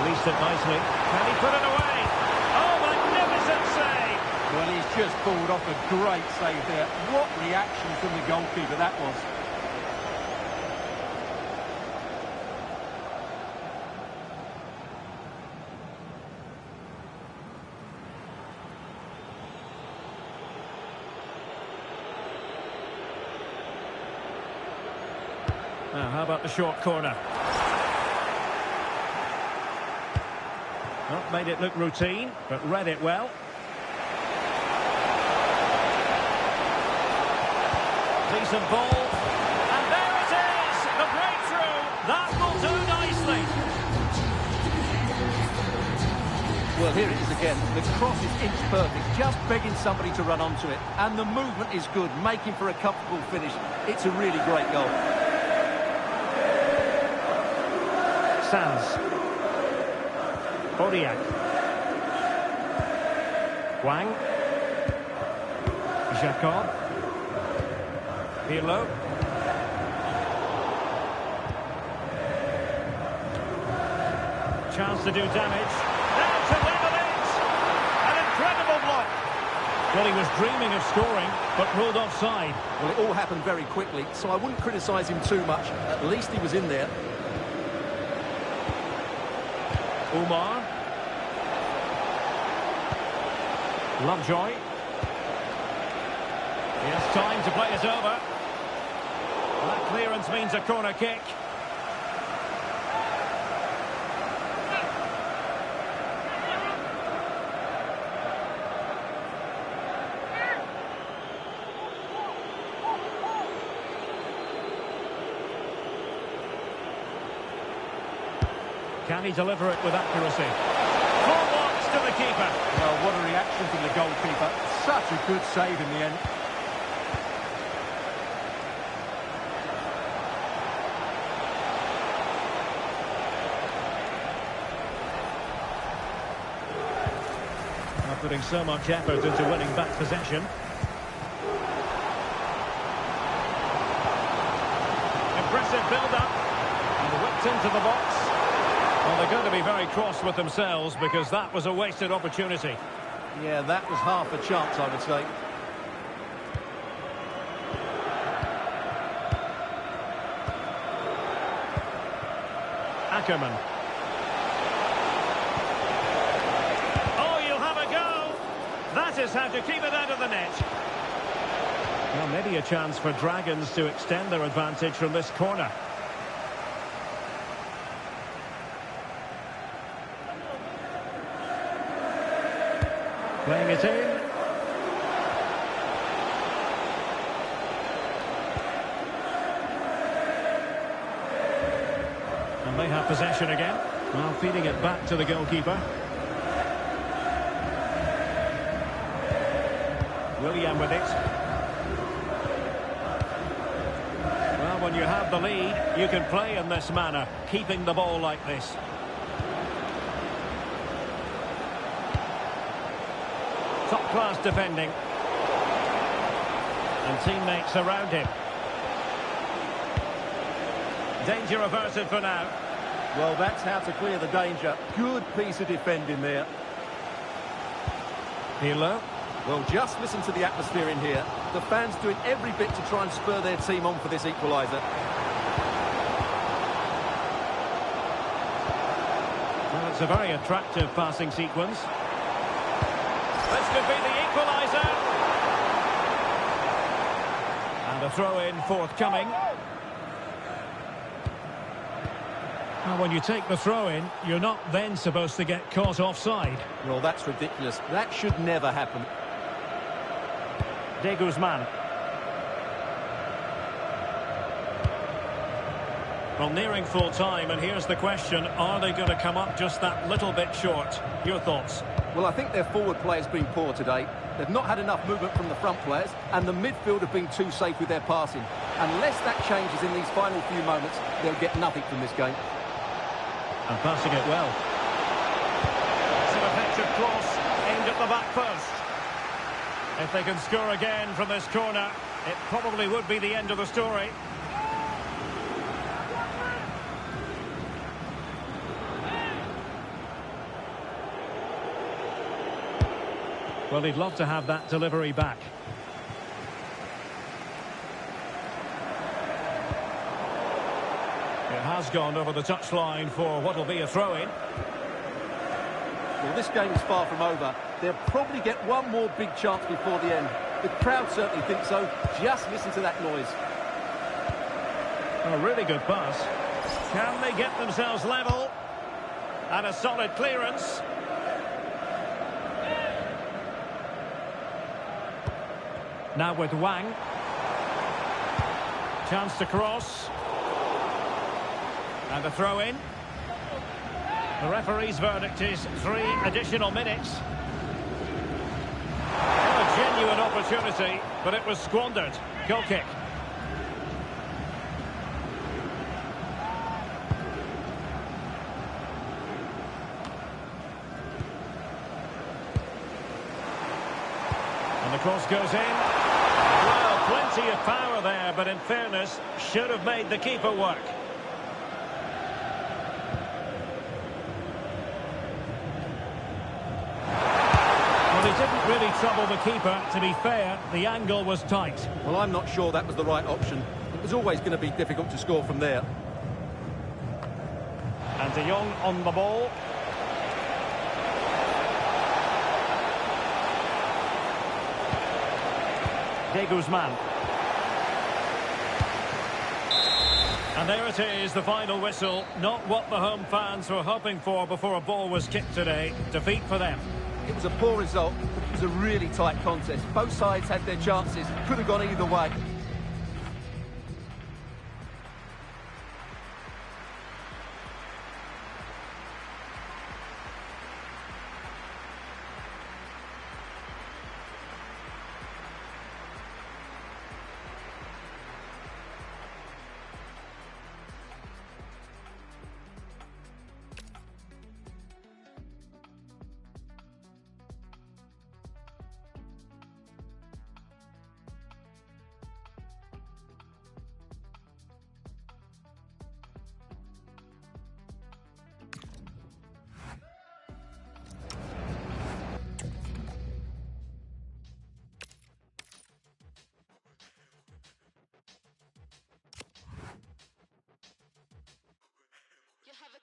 Released it nicely. Can he put it away? Oh, magnificent save! Well, he's just pulled off a great save there. What reaction from the goalkeeper that was. Now, how about the short corner? Not made it look routine, but read it well. Decent ball. And there it is! The breakthrough! That will do nicely. Well, here it is again. The cross is inch perfect, just begging somebody to run onto it. And the movement is good, making for a comfortable finish. It's a really great goal. Sanz. Aurillac. Wang. Jacob. Pirlo. Chance to do damage. Now to level it! An incredible block. Well, he was dreaming of scoring, but ruled offside. Well, it all happened very quickly, so I wouldn't criticise him too much. At least he was in there. Umar. Lovejoy. He has time to play it over. That clearance means a corner kick. Can he deliver it with accuracy? Full marks to the keeper. Well, what a reaction from the goalkeeper. Such a good save in the end. Not putting so much effort into winning back possession. Impressive build-up. And whipped into the box. Well, they're going to be very cross with themselves because that was a wasted opportunity. Yeah, that was half a chance, I would say. Ackerman. Oh, you'll have a go. That is how to keep it out of the net. Well, maybe a chance for Dragons to extend their advantage from this corner. Playing it in. And And they have possession again. Well, feeding it back to the goalkeeper. William with it. Well, when you have the lead, you can play in this manner, keeping the ball like this. Top-class defending. And teammates around him. Danger averted for now. Well, that's how to clear the danger. Good piece of defending there. Pirlo. Well, just listen to the atmosphere in here. The fans doing every bit to try and spur their team on for this equaliser. Well, it's a very attractive passing sequence. This could be the equaliser. And a throw-in forthcoming. Well, when you take the throw-in, you're not then supposed to get caught offside. Well, that's ridiculous. That should never happen. De Guzman. Well, nearing full time, and here's the question, are they going to come up just that little bit short? Your thoughts? Well, I think their forward play has been poor today. They've not had enough movement from the front players, and the midfield have been too safe with their passing. Unless that changes in these final few moments, they'll get nothing from this game. And passing it well. It's an effective cross aimed at the back post. If they can score again from this corner, it probably would be the end of the story. Well, he'd love to have that delivery back. It has gone over the touchline for what will be a throw-in. Well, this game is far from over. They'll probably get one more big chance before the end. The crowd certainly think so. Just listen to that noise. A really good pass. Can they get themselves level? And a solid clearance. Now with Wang. Chance to cross. And a throw-in. The referee's verdict is 3 additional minutes. Well, a genuine opportunity, but it was squandered. Goal kick. And the cross goes in. Well, plenty of power there, but in fairness, should have made the keeper work. He didn't really trouble the keeper. To be fair, the angle was tight. Well, I'm not sure that was the right option. It was always going to be difficult to score from there. And De Jong on the ball. De Guzman. And there it is, the final whistle. Not what the home fans were hoping for before a ball was kicked today. Defeat for them. It was a poor result. It was a really tight contest. Both sides had their chances. Could have gone either way.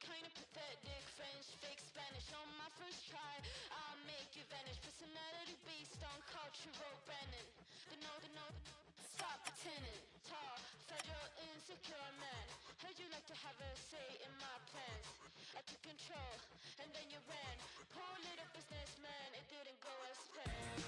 Kind of pathetic French, fake Spanish on my first try. I'll make you vanish. Personality based on cultural branding. Stop pretending. Tall, federal, insecure man. Heard you like to have a say in my plans. I took control, and then you ran. Poor little businessman, it didn't go as planned.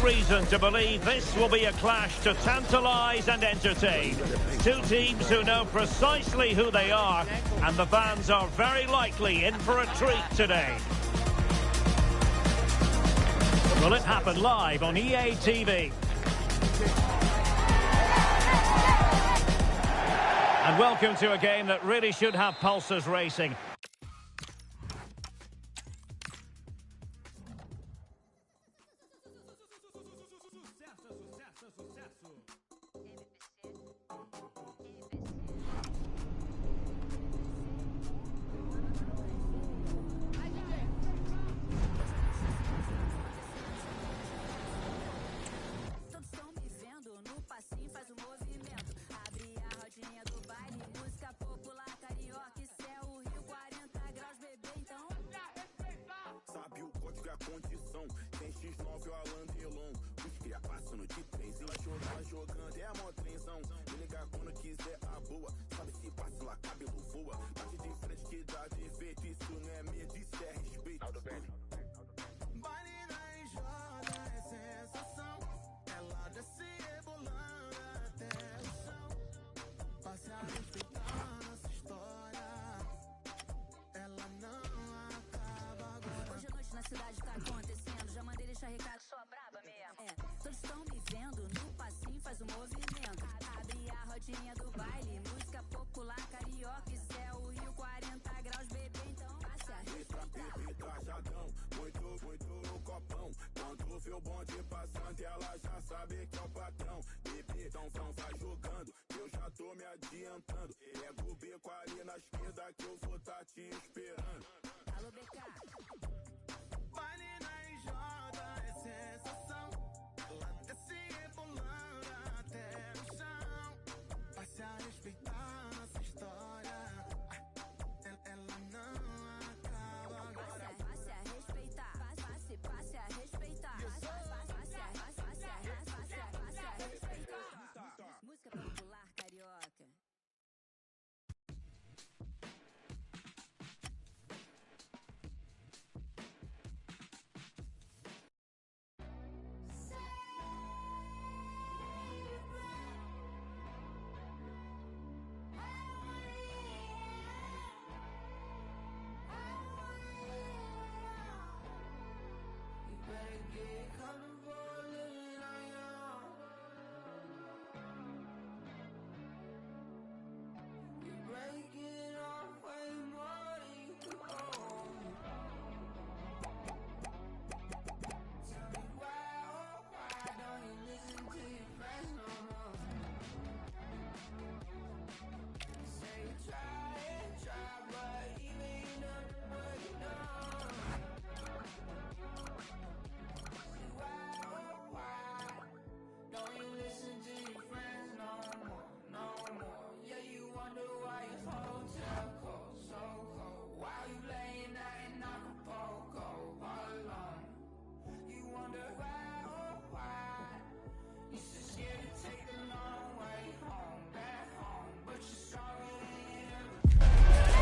reason to believe this will be a clash to tantalise and entertain. Two teams who know precisely who they are, and the fans are very likely in for a treat today. Will it happen live on EA TV? And welcome to a game that really should have pulses racing. Condição, tem X9 o Alan Delon. Os cria passando de trens, ela jogando é a mó trenzão. Me ligar quando quiser a boa, sabe se passa lá, cabelo voa. Bate de frente que dá defeito, isso não é medo, isso é respeito. Baile na enxada é sensação, ela desce rebolando até o chão. Passe a respeitar nossa história, ela não acaba agora. Hoje à noite na cidade tá acontecendo, já mandei deixar recado, sou a braba mesmo. Todos estão me vendo, no passinho faz o movimento. Abre a rodinha do baile, música popular, carioca, isso é o Rio, 40 graus, bebê, então passe a respeitar. Trajadão, muito no copão. Quando vê o bonde passando, ela já sabe que é o patrão. Bebê, então vai jogando, eu já tô me adiantando. Pega o beco ali na esquerda que eu vou tá te esperando. Alô, BK. Baile na enxada é sensação, ela desce rebolando até o chão. Passe a respeitar nossa história, ela não acaba agora. Passe a respeitar, passe a respeitar. Passe a respeitar. Música popular carioca.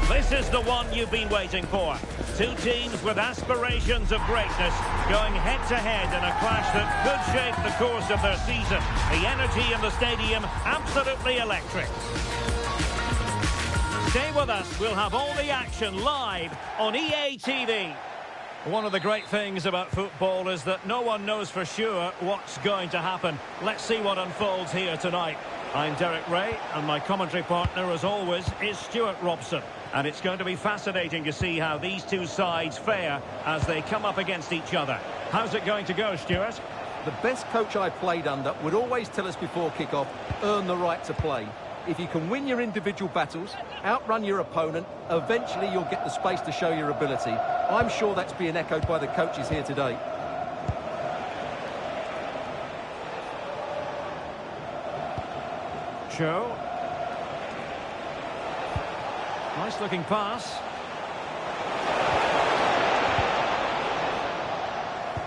This is the one you've been waiting for. Two teams with aspirations of greatness going head-to-head in a clash that could shape the course of their season. The energy in the stadium, absolutely electric. Stay with us. We'll have all the action live on EA TV. One of the great things about football is that no one knows for sure what's going to happen. Let's see what unfolds here tonight. I'm Derek Ray, and my commentary partner, as always, is Stuart Robson. And it's going to be fascinating to see how these two sides fare as they come up against each other. How's it going to go, Stuart? The best coach I played under would always tell us before kick-off, earn the right to play. If you can win your individual battles, outrun your opponent, eventually you'll get the space to show your ability. I'm sure that's being echoed by the coaches here today. Cho. Nice looking pass.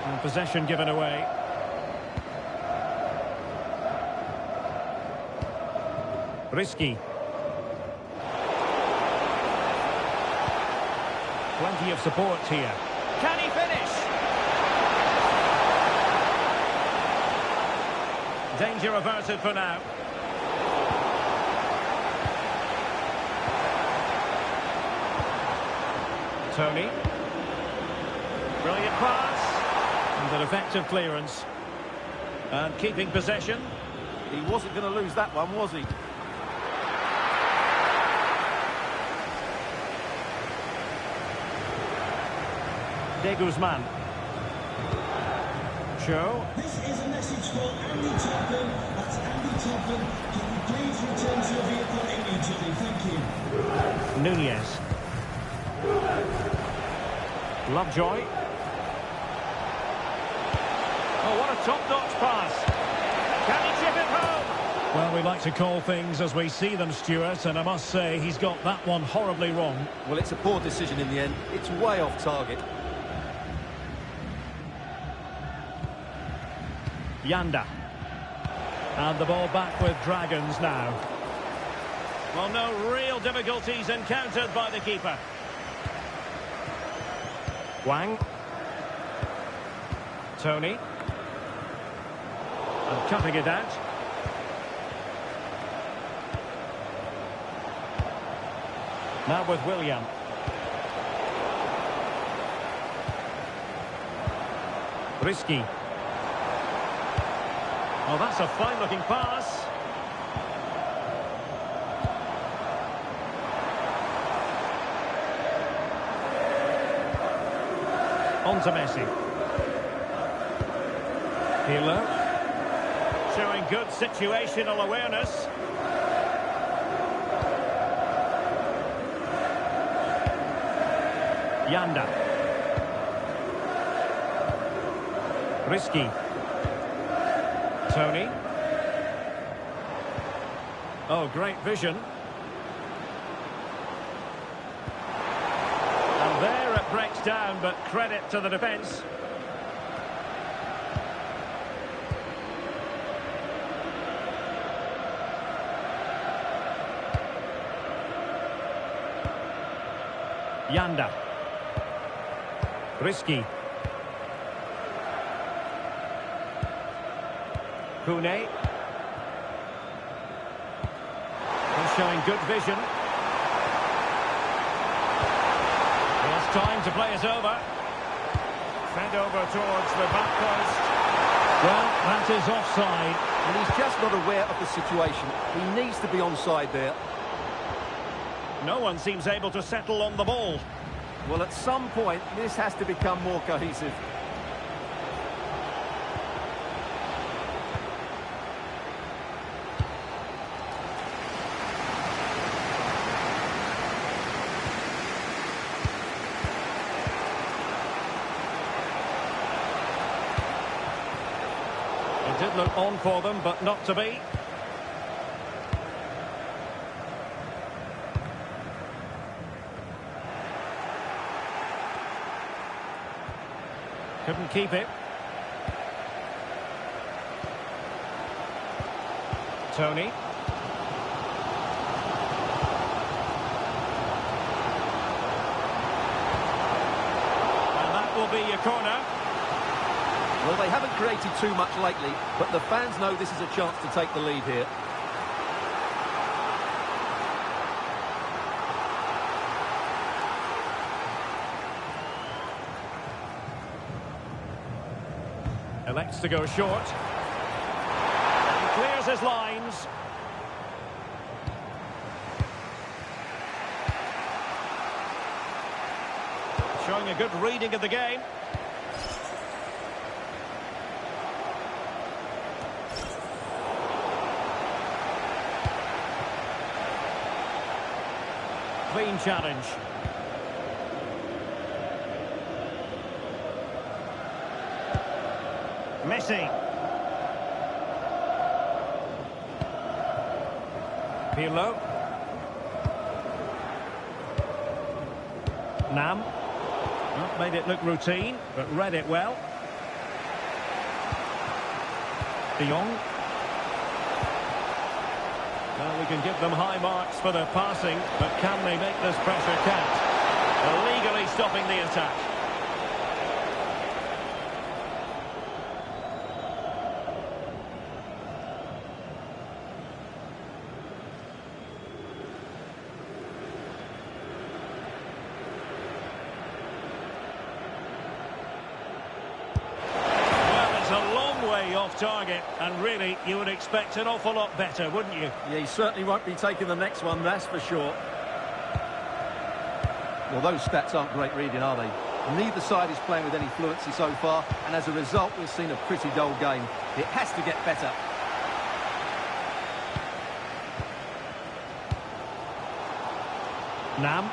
And possession given away. Risky. Plenty of support here. Can he finish? Danger averted for now. Tony. Brilliant pass. And an effective clearance. And keeping possession. He wasn't going to lose that one, was he? De Guzman. Show. This is a message for Andy Topham. That's Andy Topham. Can you please return to your vehicle immediately? Thank you. Nunez. Lovejoy. Oh, what a top-notch pass. Can he chip it home? Well, we like to call things as we see them, Stuart, and I must say he's got that one horribly wrong. Well, it's a poor decision in the end. It's way off target. Yanda. And the ball back with Dragons now. Well, no real difficulties encountered by the keeper. Wang. Tony. And cutting it out. Now with William. Risky. Oh, that's a fine-looking pass. On to Messi. Pirlo. Showing good situational awareness. Yanda. Risky. Tony. Oh, great vision. And there it breaks down, but credit to the defence. Yanda. Risky. Pune. He's showing good vision. It's time to play it over. Fed over towards the back post. Well, that is offside. And he's just not aware of the situation. He needs to be onside there. No one seems able to settle on the ball. Well, at some point, this has to become more cohesive. It did look on for them, but not to be. Couldn't keep it. Tony. And that will be your corner. Well, they haven't created too much lately, but the fans know this is a chance to take the lead here. Elects to go short. And clears his lines. Showing a good reading of the game. Clean challenge. Messi. Pirlo. Nam. Not made it look routine, but read it well. De Jong. Well, we can give them high marks for their passing, but can they make this pressure count? Illegally stopping the attack. off target, and really, you would expect an awful lot better, wouldn't you? Yeah, he certainly won't be taking the next one, that's for sure. Well, those stats aren't great reading, are they? Neither side is playing with any fluency so far, and as a result, we've seen a pretty dull game. It has to get better. Nam.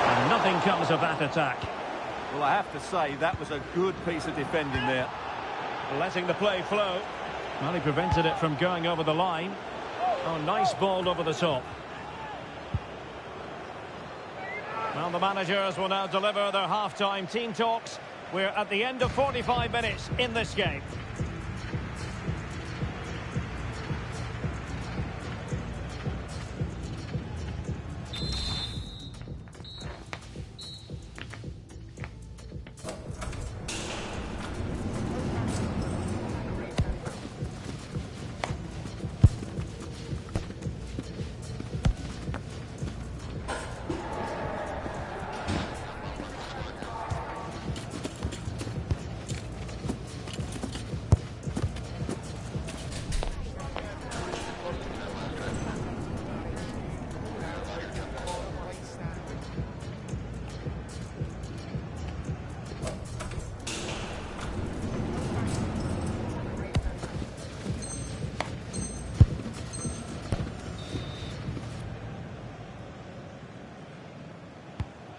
And nothing comes of that attack. Well, I have to say, that was a good piece of defending there. Letting the play flow. Well, he prevented it from going over the line. Oh, nice ball over the top. Well, the managers will now deliver their half-time team talks. We're at the end of 45 minutes in this game.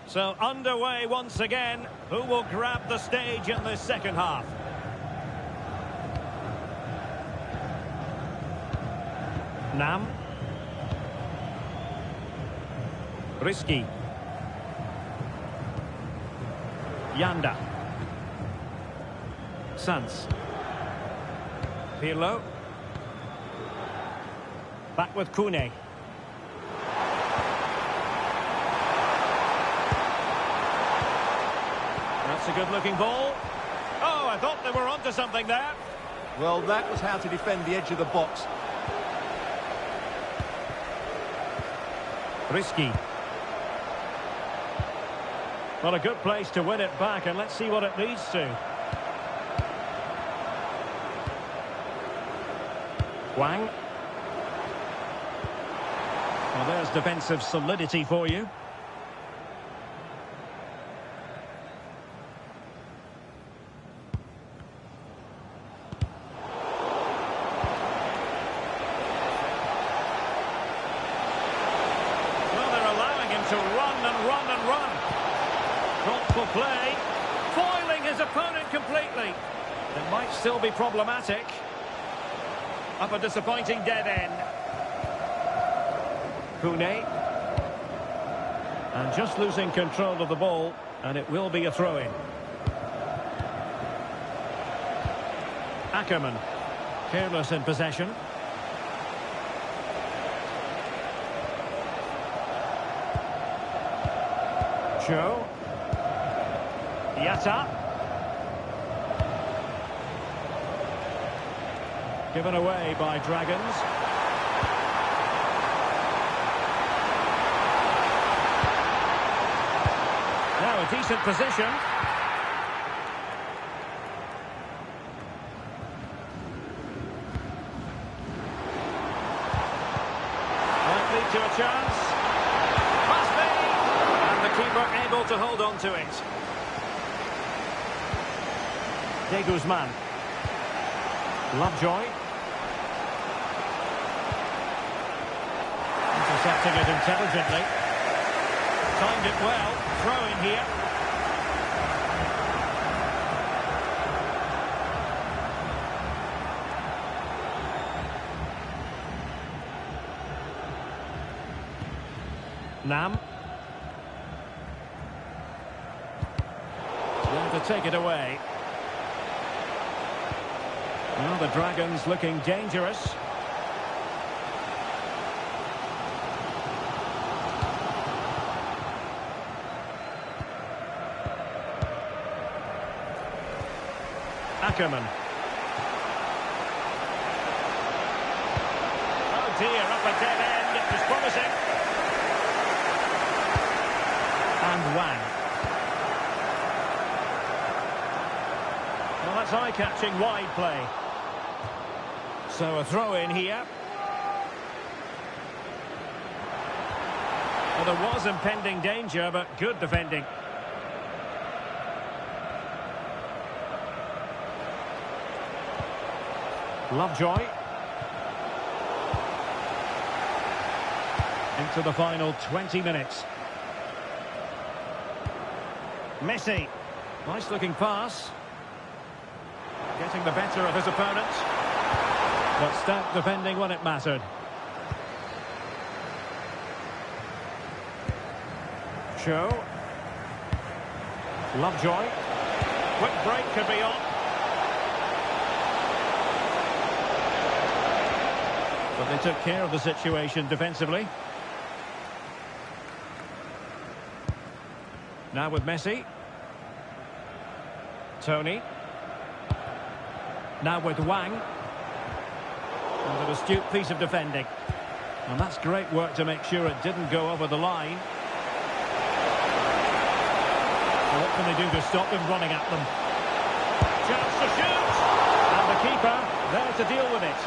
So underway once again. Who will grab the stage in this second half? Nam. Risky. Yanda. Sanz. Pirlo. Back with Kune. That's a good-looking ball. Oh, I thought they were onto something there. Well, that was how to defend the edge of the box. Risky. Well, a good place to win it back, and let's see what it leads to. Wang. Well, there's defensive solidity for you. To run and run and run. Thoughtful play. Foiling his opponent completely. It might still be problematic. Up a disappointing dead end. Kune. And just losing control of the ball. And it will be a throw-in. Ackerman. Careless in possession. Joe. Yatta. Given away by Dragons. Now a decent position. Might lead to a chance. Keeper able to hold on to it. De Guzman. Lovejoy. Intercepting it intelligently. Timed it well. Throwing here. Nam. To take it away. Well, the Dragons looking dangerous. Ackerman. Oh dear, up a dead end. It was promising. And Wang. Well, that's eye-catching wide play. So a throw in here. Well, there was impending danger, but good defending. Lovejoy. Into the final 20 minutes. Messi. Nice looking pass. Getting the better of his opponent. But stout defending when it mattered. Show. Lovejoy. Quick break could be on. But they took care of the situation defensively. Now with Messi. Tony. Now with Wang. And an astute piece of defending. And that's great work to make sure it didn't go over the line. So what can they do to stop him running at them? Chance to shoot! And the keeper there to deal with it.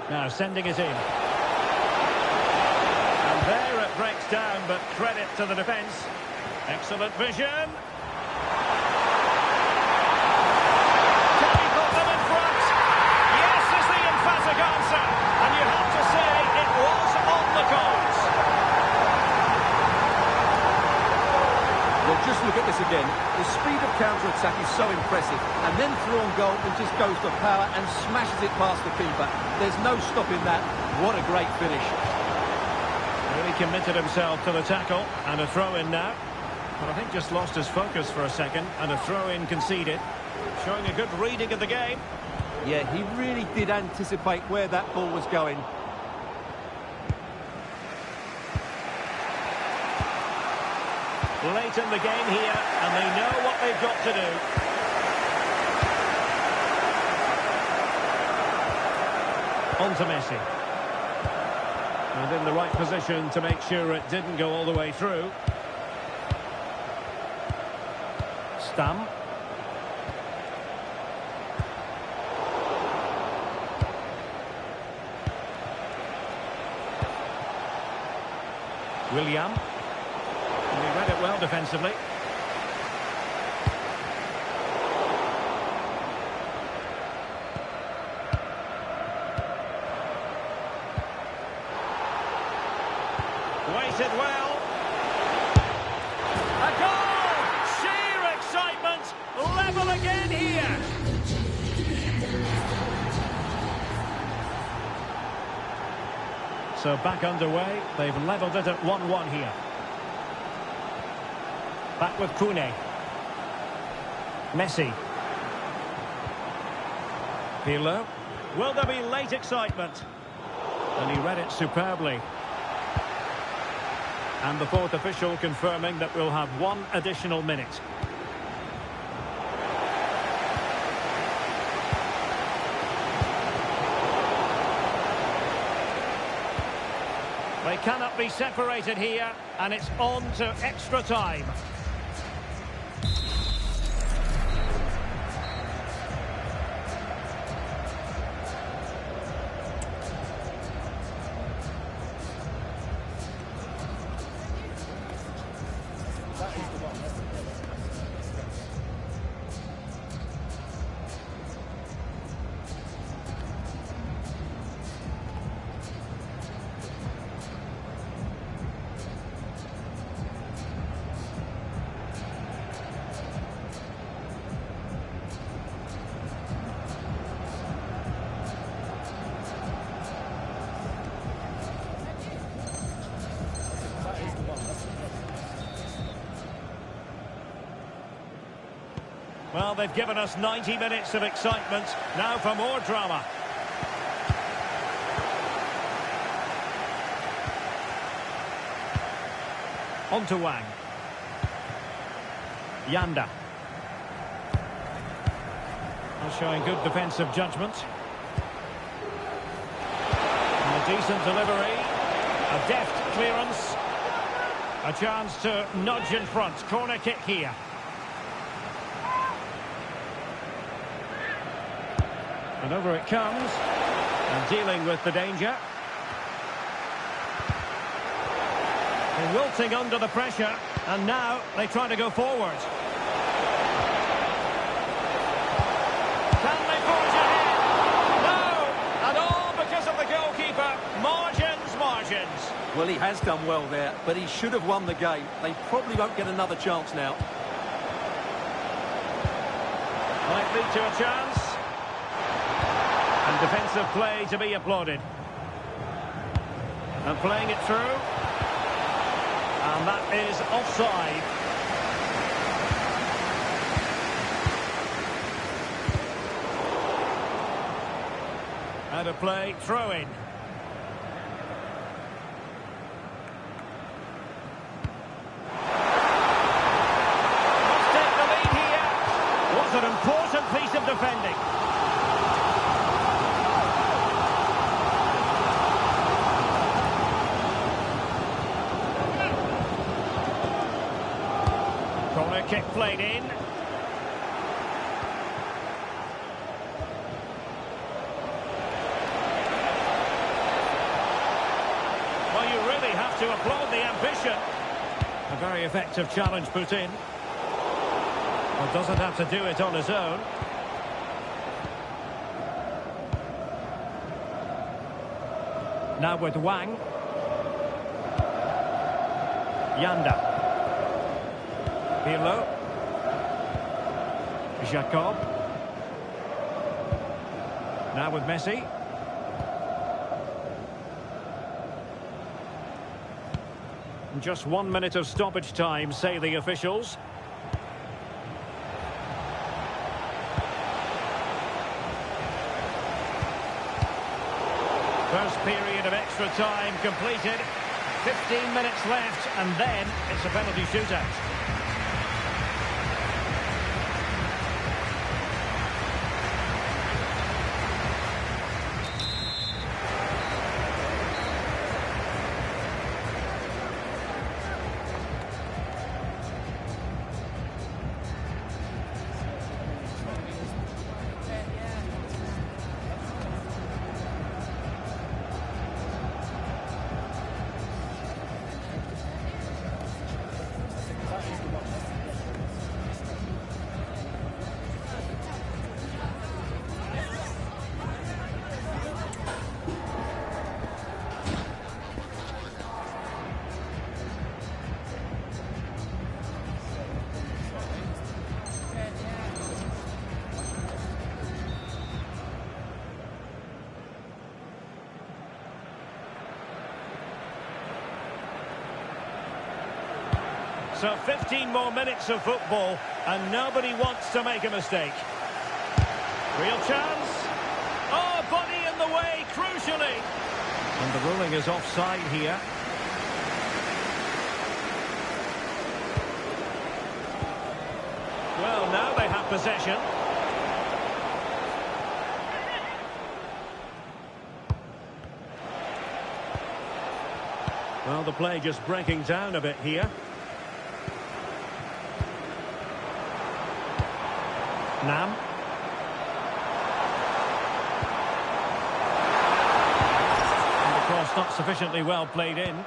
Now sending it in. And there it breaks down, but credit to the defence. Excellent vision. Can he put them in front? Yes is the emphatic answer. And you have to say it was on the cards. Well, just look at this again. The speed of counter-attack is so impressive. And then through on goal, it just goes for power and smashes it past the keeper. There's no stopping that. What a great finish. Really committed himself to the tackle. And a throw-in now. But I think just lost his focus for a second. And a throw-in conceded. Showing a good reading of the game. Yeah, he really did anticipate where that ball was going. Late in the game here, and they know what they've got to do. On to Messi. And in the right position to make sure it didn't go all the way through. Stam. William. And he read it well defensively. Waited well. A goal! Sheer excitement! Level again here! So back underway. They've levelled it at 1-1 here. Back with Kune. Messi. Pirlo. Will there be late excitement? And he read it superbly. And the fourth official confirming that we'll have one additional minute. They cannot be separated here, and it's on to extra time. Well, they've given us 90 minutes of excitement. Now for more drama. On to Wang. Yanda. Showing good defensive judgment. Decent delivery. A deft clearance. A chance to nudge in front. Corner kick here. And over it comes. And dealing with the danger. They're wilting under the pressure. And now they try to go forward. Can they forge ahead? No! And all because of the goalkeeper. Margins. Well, he has done well there, but he should have won the game. They probably won't get another chance now. Might lead to a chance. And defensive play to be applauded. And playing it through. And that is offside. And a play throw-in. Must take the lead here. Was an important piece of defending. Corner kick played in. Well, you really have to applaud the ambition. A very effective challenge put in. Well, doesn't have to do it on his own. Now with Wang. Yanda. Pirlo. Jacob. Now with Messi. Just 1 minute of stoppage time, say the officials. First period of extra time completed. 15 minutes left, and then it's a penalty shootout. So 15 more minutes of football, and nobody wants to make a mistake. Real chance. Oh, body in the way, crucially. And the ruling is offside here. Well, now they have possession. Well, the play just breaking down a bit here. Nam. And the cross not sufficiently well played in.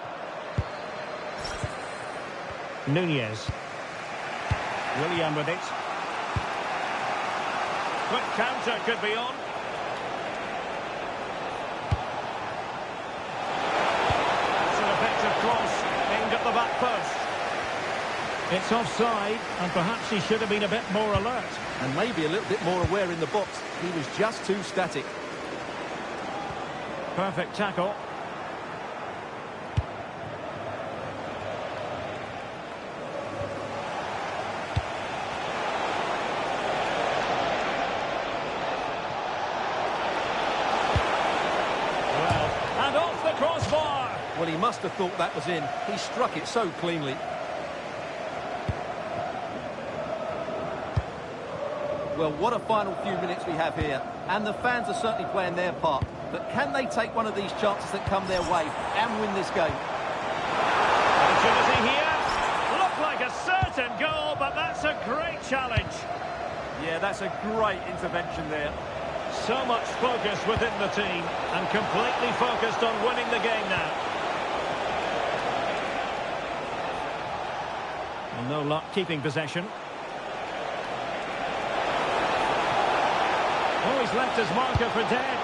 Nunez. William with it. Quick counter could be on. That's an effective cross aimed at the back post. It's offside, and perhaps he should have been a bit more alert. And maybe a little bit more aware in the box. He was just too static. Perfect tackle. Well, and off the crossbar. Well, he must have thought that was in. He struck it so cleanly. Well, what a final few minutes we have here. And the fans are certainly playing their part. But can they take one of these chances that come their way and win this game? Opportunity here. Looked like a certain goal, but that's a great challenge. Yeah, that's a great intervention there. So much focus within the team and completely focused on winning the game now. And no luck keeping possession. Oh, he's left his marker for dead.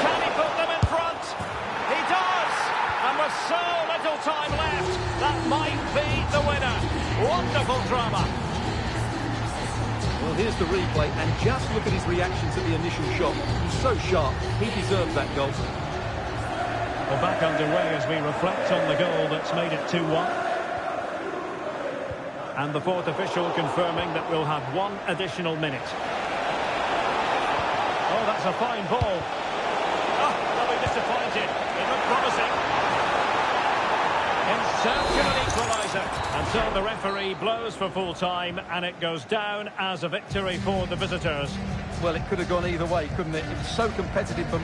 Can he put them in front? He does! And with so little time left, that might be the winner. Wonderful drama. Well, here's the replay, and just look at his reaction to the initial shot. He's so sharp, he deserved that goal. We're back underway as we reflect on the goal that's made it 2-1. And the fourth official confirming that we'll have one additional minute. Oh, that's a fine ball. Oh, they'll be disappointed. It looked promising. In search of an equaliser. And so the referee blows for full time, and it goes down as a victory for the visitors. Well, it could have gone either way, couldn't it? It was so competitive for